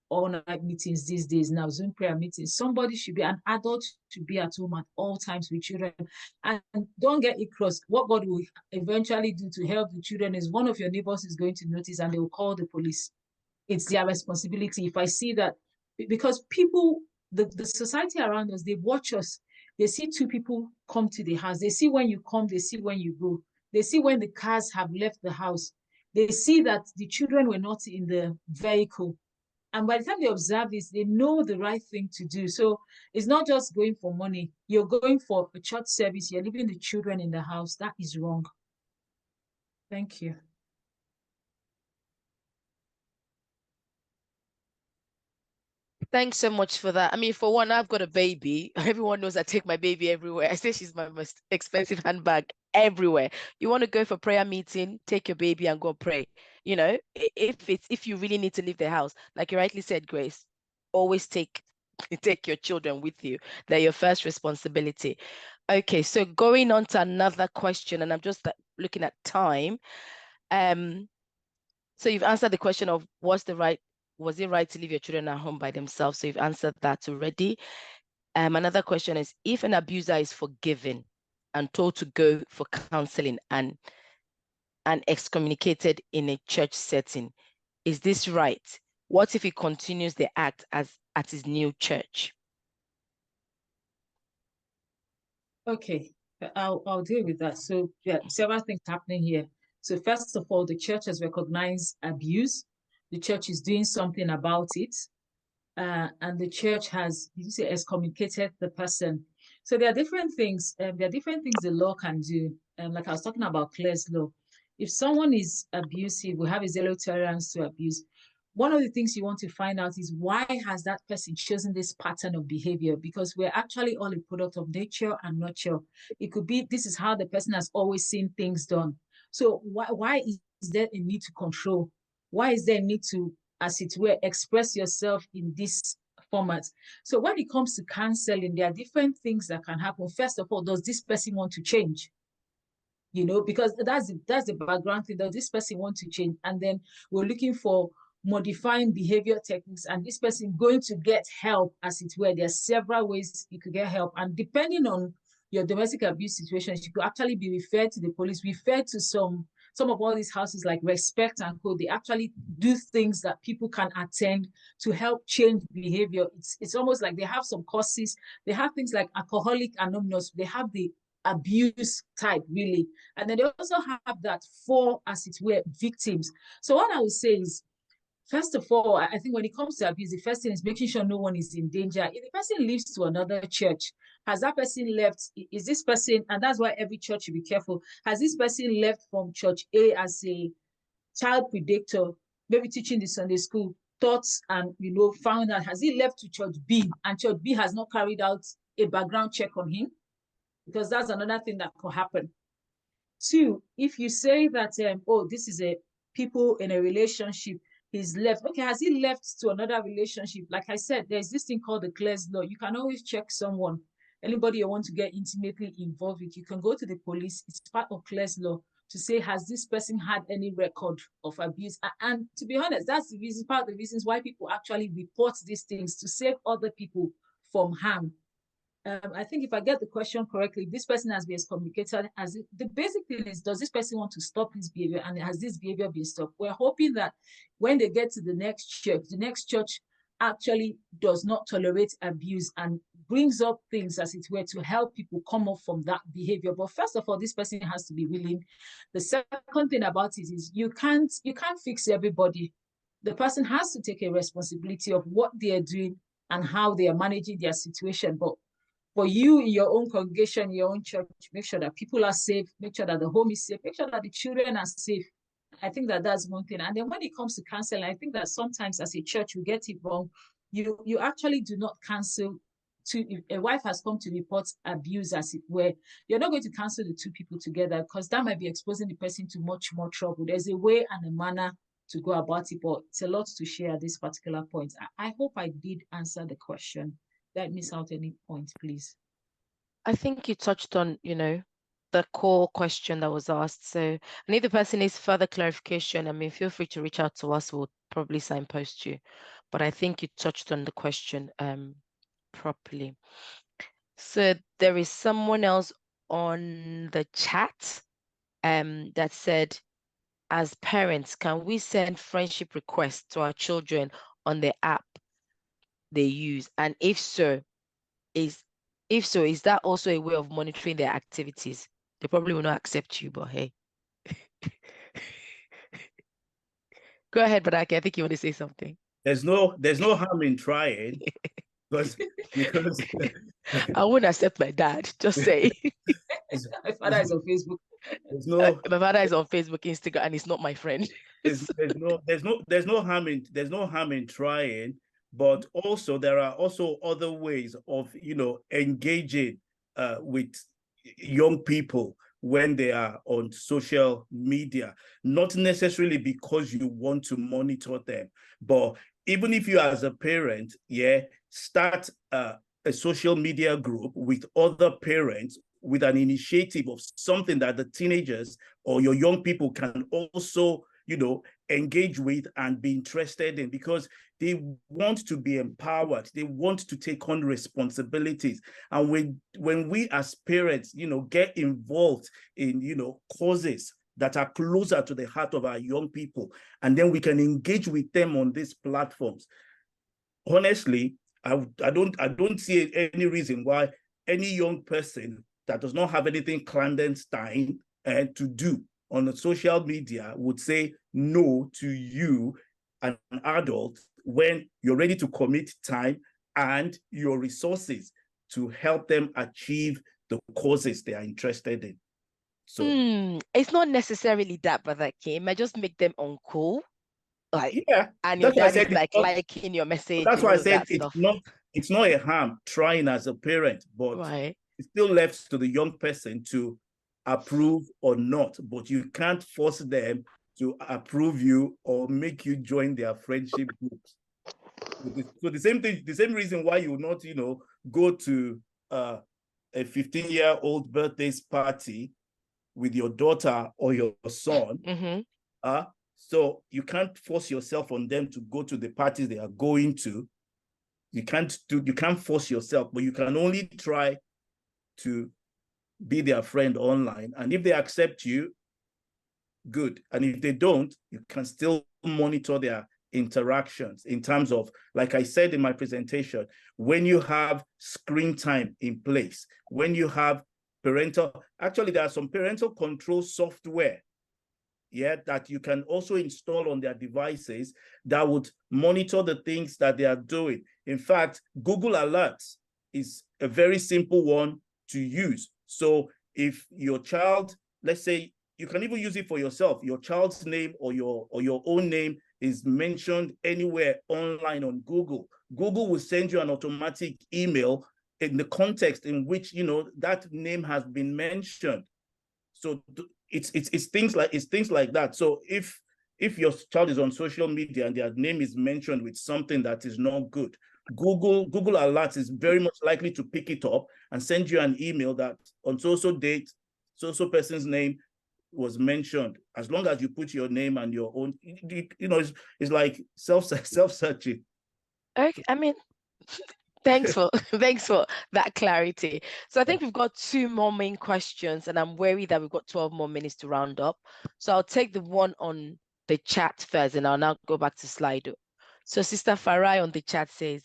all-night meetings these days now, Zoom prayer meetings. Somebody should be, an adult should be at home at all times with children. And don't get it crossed. What God will eventually do to help the children is one of your neighbors is going to notice and they will call the police. It's their responsibility. If I see that, because people, the society around us, they watch us. They see two people come to the house. They see when you come, they see when you go. They see when the cars have left the house. They see that the children were not in the vehicle. And by the time they observe this, they know the right thing to do. So it's not just going for money. You're going for a church service. You're leaving the children in the house. That is wrong. Thank you. Thanks so much for that. I mean, for one, I've got a baby. Everyone knows I take my baby everywhere. I say she's my most expensive handbag everywhere. You want to go for prayer meeting, take your baby and go pray. You know, if you really need to leave the house, like you rightly said, Grace, always take your children with you. They're your first responsibility. Okay, so going on to another question, and I'm just looking at time. So you've answered the question of was it right to leave your children at home by themselves? So you've answered that already. Another question is, if an abuser is forgiven and told to go for counseling and excommunicated in a church setting, is this right? What if he continues the act at his new church? Okay, I'll deal with that. So yeah, several things happening here. So first of all, the church has recognized abuse. The church is doing something about it. And the church has, did you say, excommunicated the person? So there are different things. There are different things the law can do. Like I was talking about Clare's law. If someone is abusive, we have a zero tolerance to abuse. One of the things you want to find out is why has that person chosen this pattern of behavior? Because we're actually all a product of nature and nurture. It could be this is how the person has always seen things done. So why is there a need to control? Why is there a need to, as it were, express yourself in this format? So when it comes to counseling, there are different things that can happen. First of all, does this person want to change? You know, because that's the background thing. Does this person want to change? And then we're looking for modifying behavior techniques, and this person going to get help, as it were. There are several ways you could get help, and depending on your domestic abuse situation, you could actually be referred to the police, referred to some of all these houses like Respect and Co. They actually do things that people can attend to help change behavior. It's almost like they have some courses. They have things like Alcoholic Anonymous. They have the abuse type, really. And then they also have that for, as it were, victims. So what I would say is, first of all, I think when it comes to abuse, the first thing is making sure no one is in danger. If the person leaves to another church, has that person left? Is this person, and that's why every church should be careful, has this person left from church A as a child predator, maybe teaching the Sunday school, thoughts and, found out, has he left to church B and church B has not carried out a background check on him? Because that's another thing that could happen. Two, if you say that, this is a people in a relationship, he's left. Okay, has he left to another relationship? Like I said, there's this thing called the Clare's law. You can always check someone. Anybody you want to get intimately involved with, you can go to the police. It's part of Clare's law to say, has this person had any record of abuse? And to be honest, that's the reason, part of the reasons why people actually report these things, to save other people from harm. I think if I get the question correctly, this person has been excommunicated. The basic thing is, does this person want to stop this behavior, and has this behavior been stopped? We're hoping that when they get to the next church actually does not tolerate abuse and brings up things, as it were, to help people come off from that behavior. But first of all, this person has to be willing. The second thing about it is you can't fix everybody. The person has to take a responsibility of what they are doing and how they are managing their situation. But for you in your own congregation, your own church, make sure that people are safe, make sure that the home is safe, make sure that the children are safe. I think that that's one thing. And then when it comes to counseling, I think that sometimes as a church, we get it wrong. You actually do not counsel. If a wife has come to report abuse, as it were, you're not going to counsel the two people together, because that might be exposing the person to much more trouble. There's a way and a manner to go about it, but it's a lot to share at this particular point. I hope I did answer the question. Did I miss out any point, please? I think you touched on, the core question that was asked. So, and if the person needs further clarification, feel free to reach out to us. We'll probably signpost you. but I think you touched on the question properly. So there is someone else on the chat that said, as parents, can we send friendship requests to our children on the app they use? And if so, is that also a way of monitoring their activities? They probably will not accept you, but hey. Go ahead, Badaki. I think you want to say something. There's no harm in trying, because I wouldn't accept my dad. Just say. My father is on Facebook. My father is on Facebook, Instagram, and he's not my friend. there's no harm in trying, but also there are also other ways of engaging with young people when they are on social media, not necessarily because you want to monitor them, but even if you as a parent, start a social media group with other parents with an initiative of something that the teenagers or your young people can also, engage with and be interested in, because they want to be empowered. They want to take on responsibilities. And when we as parents, get involved in, causes that are closer to the heart of our young people, and then we can engage with them on these platforms. Honestly, I don't see any reason why any young person that does not have anything clandestine to do on the social media would say no to you, an adult, when you're ready to commit time and your resources to help them achieve the causes they are interested in. So it's not necessarily that, Brother Kim. It might just make them uncool. Like, yeah, and your dad is like liking your message. That's why I said it's not a harm trying as a parent, but it's still left to the young person to approve or not. But you can't force them to approve you or make you join their friendship groups. So the same thing, the same reason why you will not, go to a 15-year-old birthday party with your daughter or your son. So you can't force yourself on them to go to the parties they are going to. You can't force yourself, but you can only try to be their friend online. And if they accept you, good. And if they don't, you can still monitor their interactions in terms of, like I said in my presentation, when you have screen time in place, when you have actually there are some parental control software that you can also install on their devices that would monitor the things that they are doing. In fact, Google Alerts is a very simple one to use. So if your child, let's say, you can even use it for yourself, your child's name or your own name is mentioned anywhere online on Google, Google will send you an automatic email in the context in which that name has been mentioned. So it's things like that. So if your child is on social media and their name is mentioned with something that is not good, Google Alerts is very much likely to pick it up and send you an email that on so date, so person's name was mentioned. As long as you put your name and your own, it's like self-searching. Okay, I mean, thanks for that clarity. So I think we've got 2 more main questions, and I'm worried that we've got 12 more minutes to round up. So I'll take the one on the chat first, and I'll now go back to Slido. So Sister Farai on the chat says,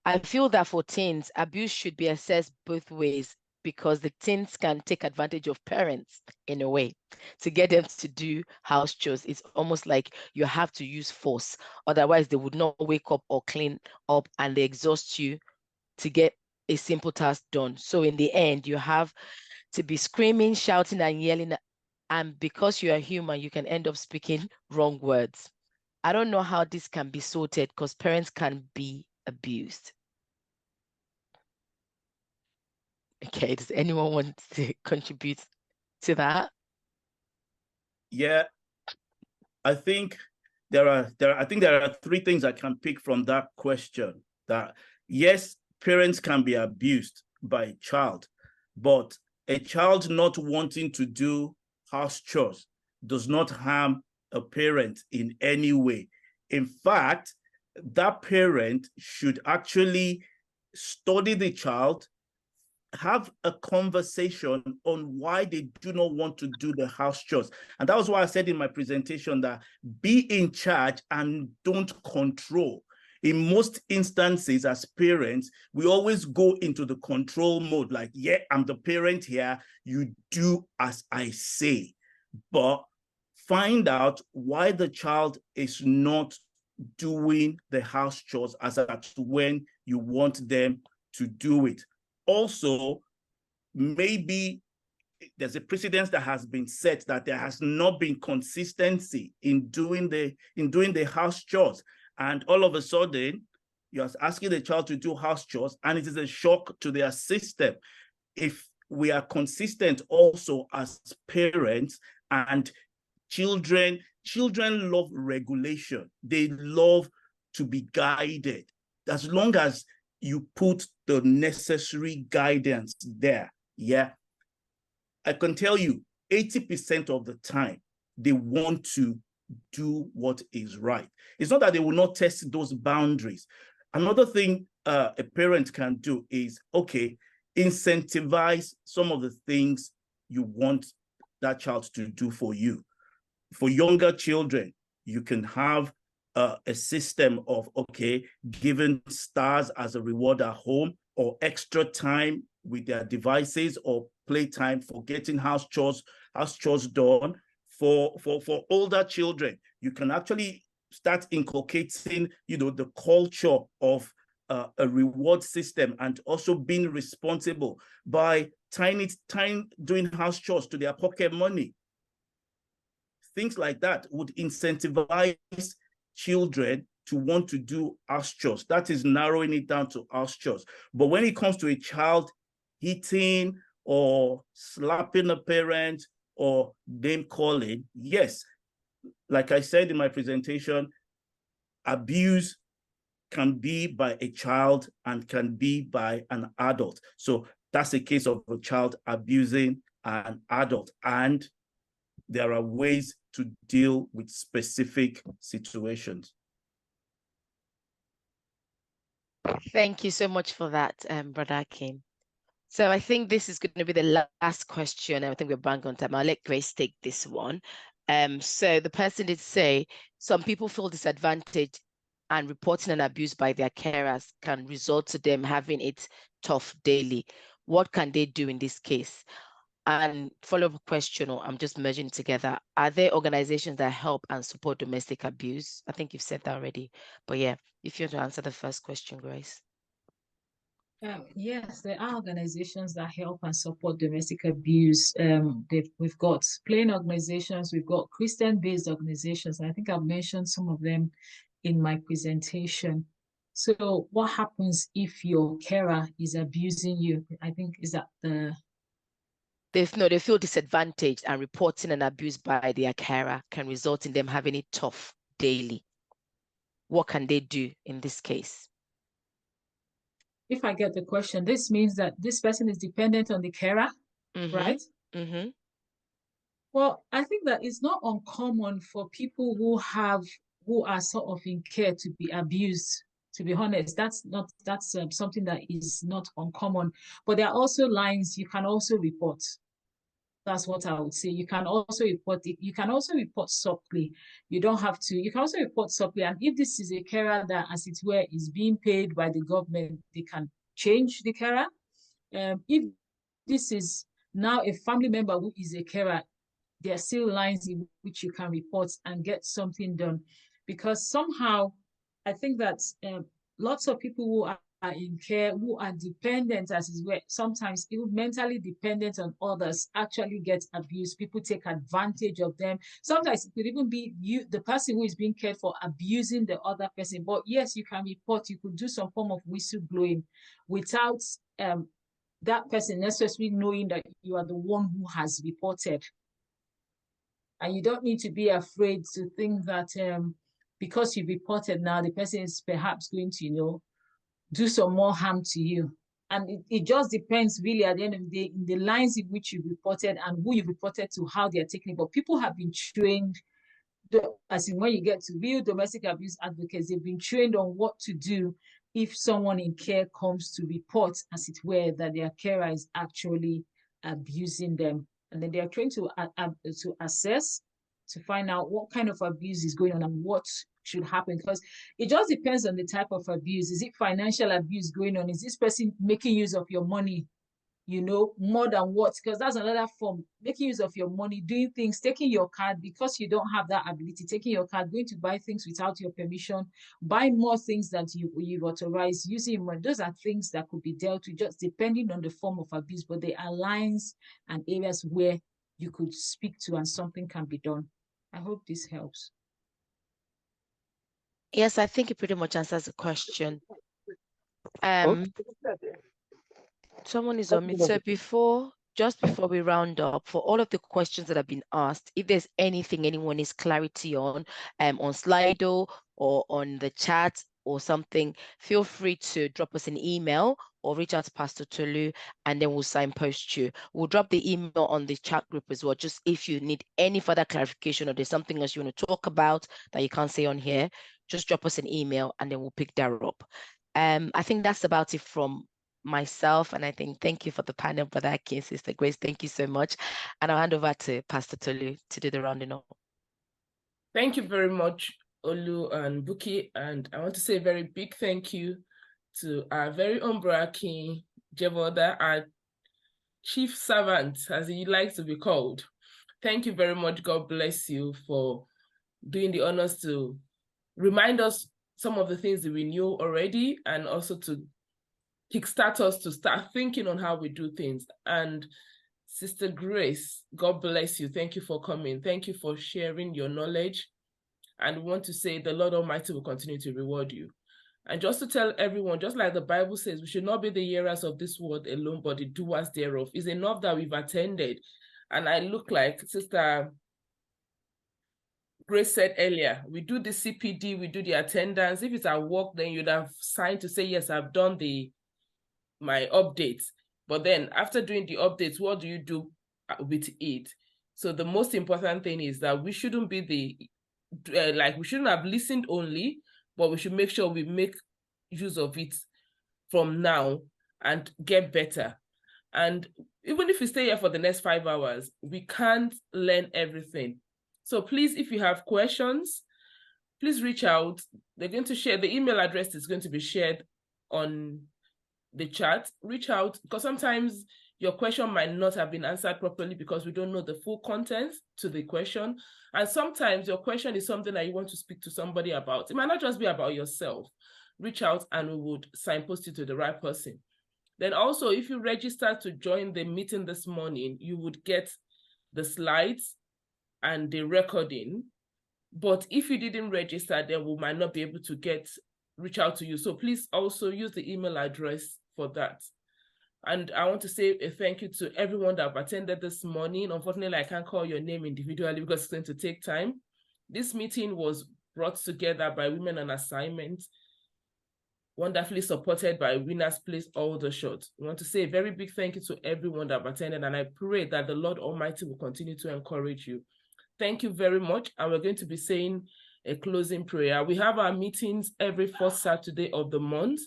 I feel that for teens, abuse should be assessed both ways, because the teens can take advantage of parents in a way to get them to do house chores. It's almost like you have to use force. Otherwise, they would not wake up or clean up, and they exhaust you to get a simple task done. So in the end, you have to be screaming, shouting, and yelling. And because you are human, you can end up speaking wrong words. I don't know how this can be sorted, because parents can be abused. Okay, does anyone want to contribute to that? Yeah, I think there are 3 things I can pick from that question. That yes, parents can be abused by a child, but a child not wanting to do house chores does not harm a parent in any way. In fact, that parent should actually study the child, have a conversation on why they do not want to do the house chores. And that was why I said in my presentation that be in charge and don't control. In most instances, as parents, we always go into the control mode, like, yeah, I'm the parent here, you do as I say. But find out why the child is not doing the house chores as at when you want them to do it. Also, maybe there's a precedence that has been set that there has not been consistency in doing the house chores, and all of a sudden you're asking the child to do house chores, and it is a shock to their system. If we are consistent also as parents, and children love regulation, they love to be guided. As long as you put the necessary guidance there, yeah, I can tell you 80% of the time they want to do what is right. It's not that they will not test those boundaries. Another thing a parent can do is, okay, incentivize some of the things you want that child to do for you. For younger children, you can have a system of, okay, giving stars as a reward at home, or extra time with their devices, or playtime for getting house chores done. For older children, you can actually start inculcating, the culture of a reward system, and also being responsible by tying doing house chores to their pocket money. Things like that would incentivize children to want to do house chores. That is narrowing it down to house chores. But when it comes to a child hitting or slapping a parent or name calling, yes, like I said in my presentation, abuse can be by a child and can be by an adult. So that's a case of a child abusing an adult, and there are ways to deal with specific situations. Thank you so much for that, Brother Akin. So I think this is going to be the last question. I think we're bang on time. I'll let Grace take this one. So the person did say, some people feel disadvantaged, and reporting an abuse by their carers can result to them having it tough daily. What can they do in this case? And follow-up question, or I'm just merging together. Are there organizations that help and support domestic abuse? I think you've said that already, but yeah, if you want to answer the first question, Grace. Yes, there are organizations that help and support domestic abuse. We've got plain organizations, we've got Christian-based organizations. I think I've mentioned some of them in my presentation. So what happens if your carer is abusing you? I think is that the... They feel disadvantaged, and reporting an abuse by their carer can result in them having it tough daily. What can they do in this case? If I get the question, this means that this person is dependent on the carer, right? Mm-hmm. Well, I think that it's not uncommon for people who are sort of in care to be abused. To be honest, that's something that is not uncommon. But there are also lines you can also report. That's what I would say. You can also report it. You can also report subtly. You don't have to. You can also report subtly. And if this is a carer that, as it were, is being paid by the government, they can change the carer. If this is now a family member who is a carer, there are still lines in which you can report and get something done. Because somehow, I think that lots of people who are in care, who are dependent, as is where sometimes even mentally dependent on others, actually get abused. People take advantage of them. Sometimes it could even be you, the person who is being cared for, abusing the other person. But yes, you can report. You could do some form of whistleblowing without that person necessarily knowing that you are the one who has reported. And you don't need to be afraid to think that because you reported now, the person is perhaps going to, do some more harm to you. And it just depends really at the end of the day in the lines in which you reported and who you reported to, how they're taking it. But people have been trained as in when you get to real domestic abuse advocates, they've been trained on what to do if someone in care comes to report, as it were, that their carer is actually abusing them. And then they are trained to assess, to find out what kind of abuse is going on and what should happen, because it just depends on the type of abuse. Is it financial abuse going on? Is this person making use of your money, you know, more than what? Because that's another form, making use of your money, doing things, taking your card because you don't have that ability, taking your card, going to buy things without your permission, buying more things that you've authorized, using money. Those are things that could be dealt with just depending on the form of abuse, but there are lines and areas where you could speak to and something can be done. I hope this helps. Yes, I think it pretty much answers the question. Someone is on mute. So just before we round up, for all of the questions that have been asked, if there's anything anyone needs clarity on Slido or on the chat or something, feel free to drop us an email or reach out to Pastor Tolu, and then we'll signpost you. We'll drop the email on the chat group as well, just if you need any further clarification or there's something else you want to talk about that you can't say on here, just drop us an email and then we'll pick that up. I think that's about it from myself, and I think thank you for the panel, Brother Aki and Sister Grace. Thank you so much. And I'll hand over to Pastor Tolu to do the rounding up. Thank you very much, Olu and Buki. And I want to say a very big thank you to our very own Brother Aki Jeboda, our chief servant, as he likes to be called. Thank you very much. God bless you for doing the honors to remind us some of the things that we knew already, and also to kickstart us to start thinking on how we do things. And Sister Grace, God bless you. Thank you for coming. Thank you for sharing your knowledge. And we want to say the Lord Almighty will continue to reward you. And just to tell everyone, just like the Bible says, we should not be the hearers of this word alone, but the doers thereof. It's enough that we've attended. And I look like Sister Grace said earlier, we do the CPD, we do the attendance. If it's at work, then you'd have signed to say, yes, I've done my updates. But then after doing the updates, what do you do with it? So the most important thing is that we shouldn't be we shouldn't have listened only, but we should make sure we make use of it from now and get better. And even if we stay here for the next 5 hours, we can't learn everything. So please, if you have questions, please reach out. They're going to share, the email address is going to be shared on the chat. Reach out, because sometimes your question might not have been answered properly because we don't know the full content to the question. And sometimes your question is something that you want to speak to somebody about. It might not just be about yourself. Reach out and we would signpost you to the right person. Then also, if you register to join the meeting this morning, you would get the slides and the recording. But if you didn't register, then we might not be able to reach out to you. So please also use the email address for that. And I want to say a thank you to everyone that have attended this morning. Unfortunately, I can't call your name individually because it's going to take time. This meeting was brought together by Women on Assignment, wonderfully supported by Winners Place Aldershot. I want to say a very big thank you to everyone that have attended, and I pray that the Lord Almighty will continue to encourage you. Thank you very much. And we're going to be saying a closing prayer. We have our meetings every fourth Saturday of the month,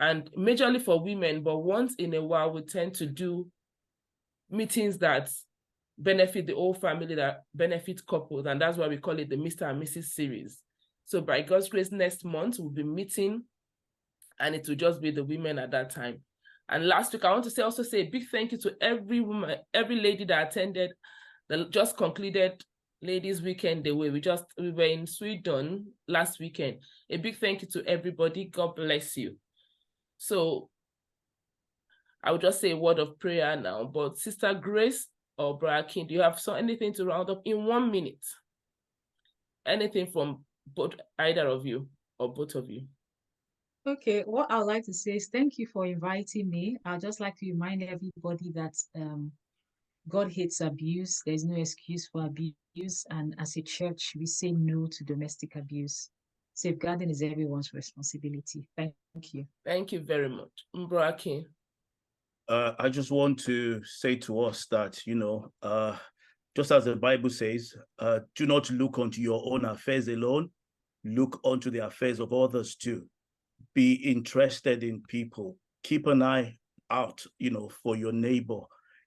and majorly for women, but once in a while, we tend to do meetings that benefit the whole family, that benefit couples, and that's why we call it the Mr. and Mrs. series. So by God's grace, next month, we'll be meeting, and it will just be the women at that time. And last week, I want to also say a big thank you to every woman, every lady that attended the just concluded Ladies Weekend away. We were in Sweden last weekend. A big thank you to everybody. God bless you. So I would just say a word of prayer now. But Sister Grace or Brother King, do you have anything to round up in 1 minute? Anything from either of you or both of you? Okay, what I'd like to say is thank you for inviting me. I'd just like to remind everybody that God hates abuse. There's no excuse for abuse. And as a church, we say no to domestic abuse. Safeguarding is everyone's responsibility. Thank you. Thank you very much. Mbraki. I just want to say to us that, just as the Bible says, do not look unto your own affairs alone, look unto the affairs of others too. Be interested in people. Keep an eye out, for your neighbor.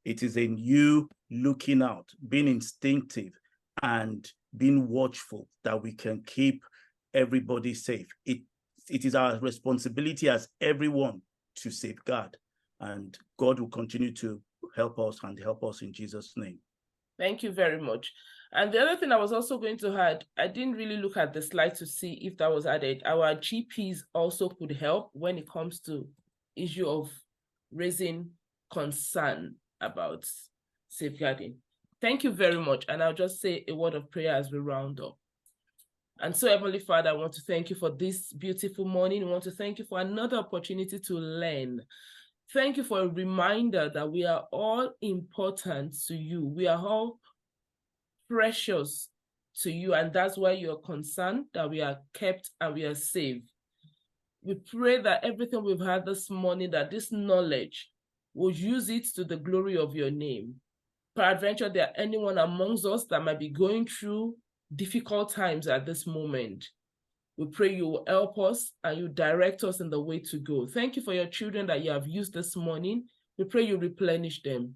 It is in you looking out, being instinctive and being watchful that we can keep everybody safe. It is our responsibility as everyone to safeguard, and God will continue to help us and help us in Jesus' name. Thank you very much. And the other thing I was also going to add, I didn't really look at the slide to see if that was added. Our GPs also could help when it comes to issue of raising concern about safeguarding. Thank you very much. And I'll just say a word of prayer as we round up. And so, Heavenly Father, I want to thank you for this beautiful morning. I want to thank you for another opportunity to learn. Thank you for a reminder that we are all important to you. We are all precious to you, and that's why you're concerned that we are kept and we are safe. We pray that everything we've had this morning, that this knowledge will use it to the glory of your name. Peradventure, there are anyone amongst us that might be going through difficult times at this moment. We pray you will help us and you direct us in the way to go. Thank you for your children that you have used this morning. We pray you replenish them.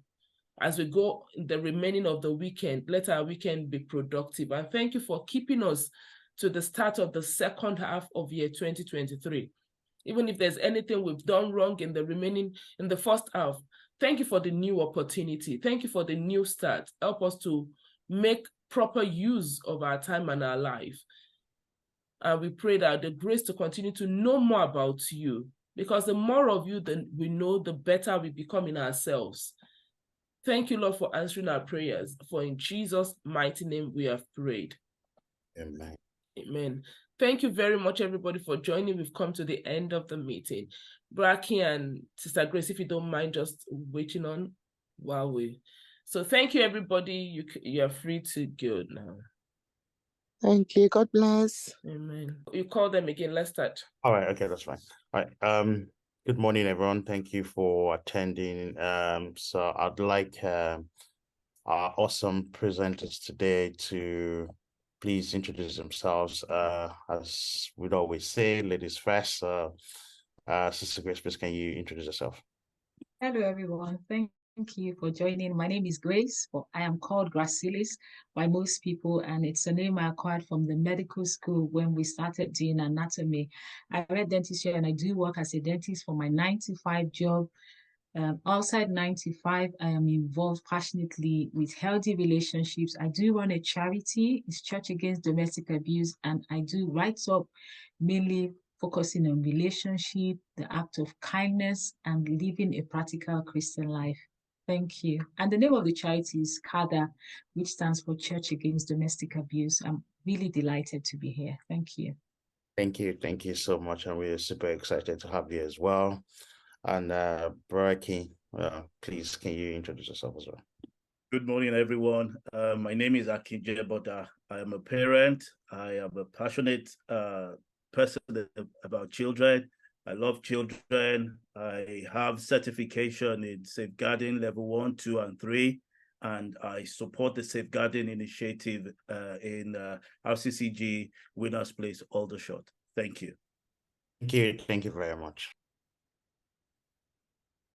As we go in the remaining of the weekend, let our weekend be productive. And thank you for keeping us to the start of the second half of year 2023. Even if there's anything we've done wrong in the first half, thank you for the new opportunity. Thank you for the new start. Help us to make proper use of our time and our life. And we pray that the grace to continue to know more about you, because the more of you that we know, the better we become in ourselves. Thank you, Lord, for answering our prayers. For in Jesus' mighty name we have prayed. Amen. Amen. Thank you very much, everybody, for joining. We've come to the end of the meeting. Braki and Sister Grace, if you don't mind just waiting on while we... So thank you, everybody. You are free to go now. Thank you. God bless. Amen. You call them again. Let's start. All right. Okay, that's fine. All right. Good morning, everyone. Thank you for attending. So I'd like our awesome presenters today to please introduce themselves. As we'd always say, ladies first. Sister Grace, please, can you introduce yourself? Hello, everyone. Thank you for joining. My name is Grace, but I am called Gracilis by most people, and it's a name I acquired from the medical school when we started doing anatomy. I read dentistry and I do work as a dentist for my 9-to-5 job. Outside 9-to-5, I am involved passionately with healthy relationships. I do run a charity, it's Church Against Domestic Abuse, and I do write up mainly focusing on relationship, the act of kindness, and living a practical Christian life. Thank you. And the name of the charity is CADA, which stands for Church Against Domestic Abuse. I'm really delighted to be here. Thank you. Thank you. Thank you so much. And we're super excited to have you as well. And Braki, please, can you introduce yourself as well? Good morning, everyone. My name is Akin Jeboda. I am a parent. I am a passionate person about children. I love children. I have certification in safeguarding level 1, 2, and 3, and I support the safeguarding initiative in RCCG Winners Place, Aldershot. Thank you. Thank you. Thank you very much.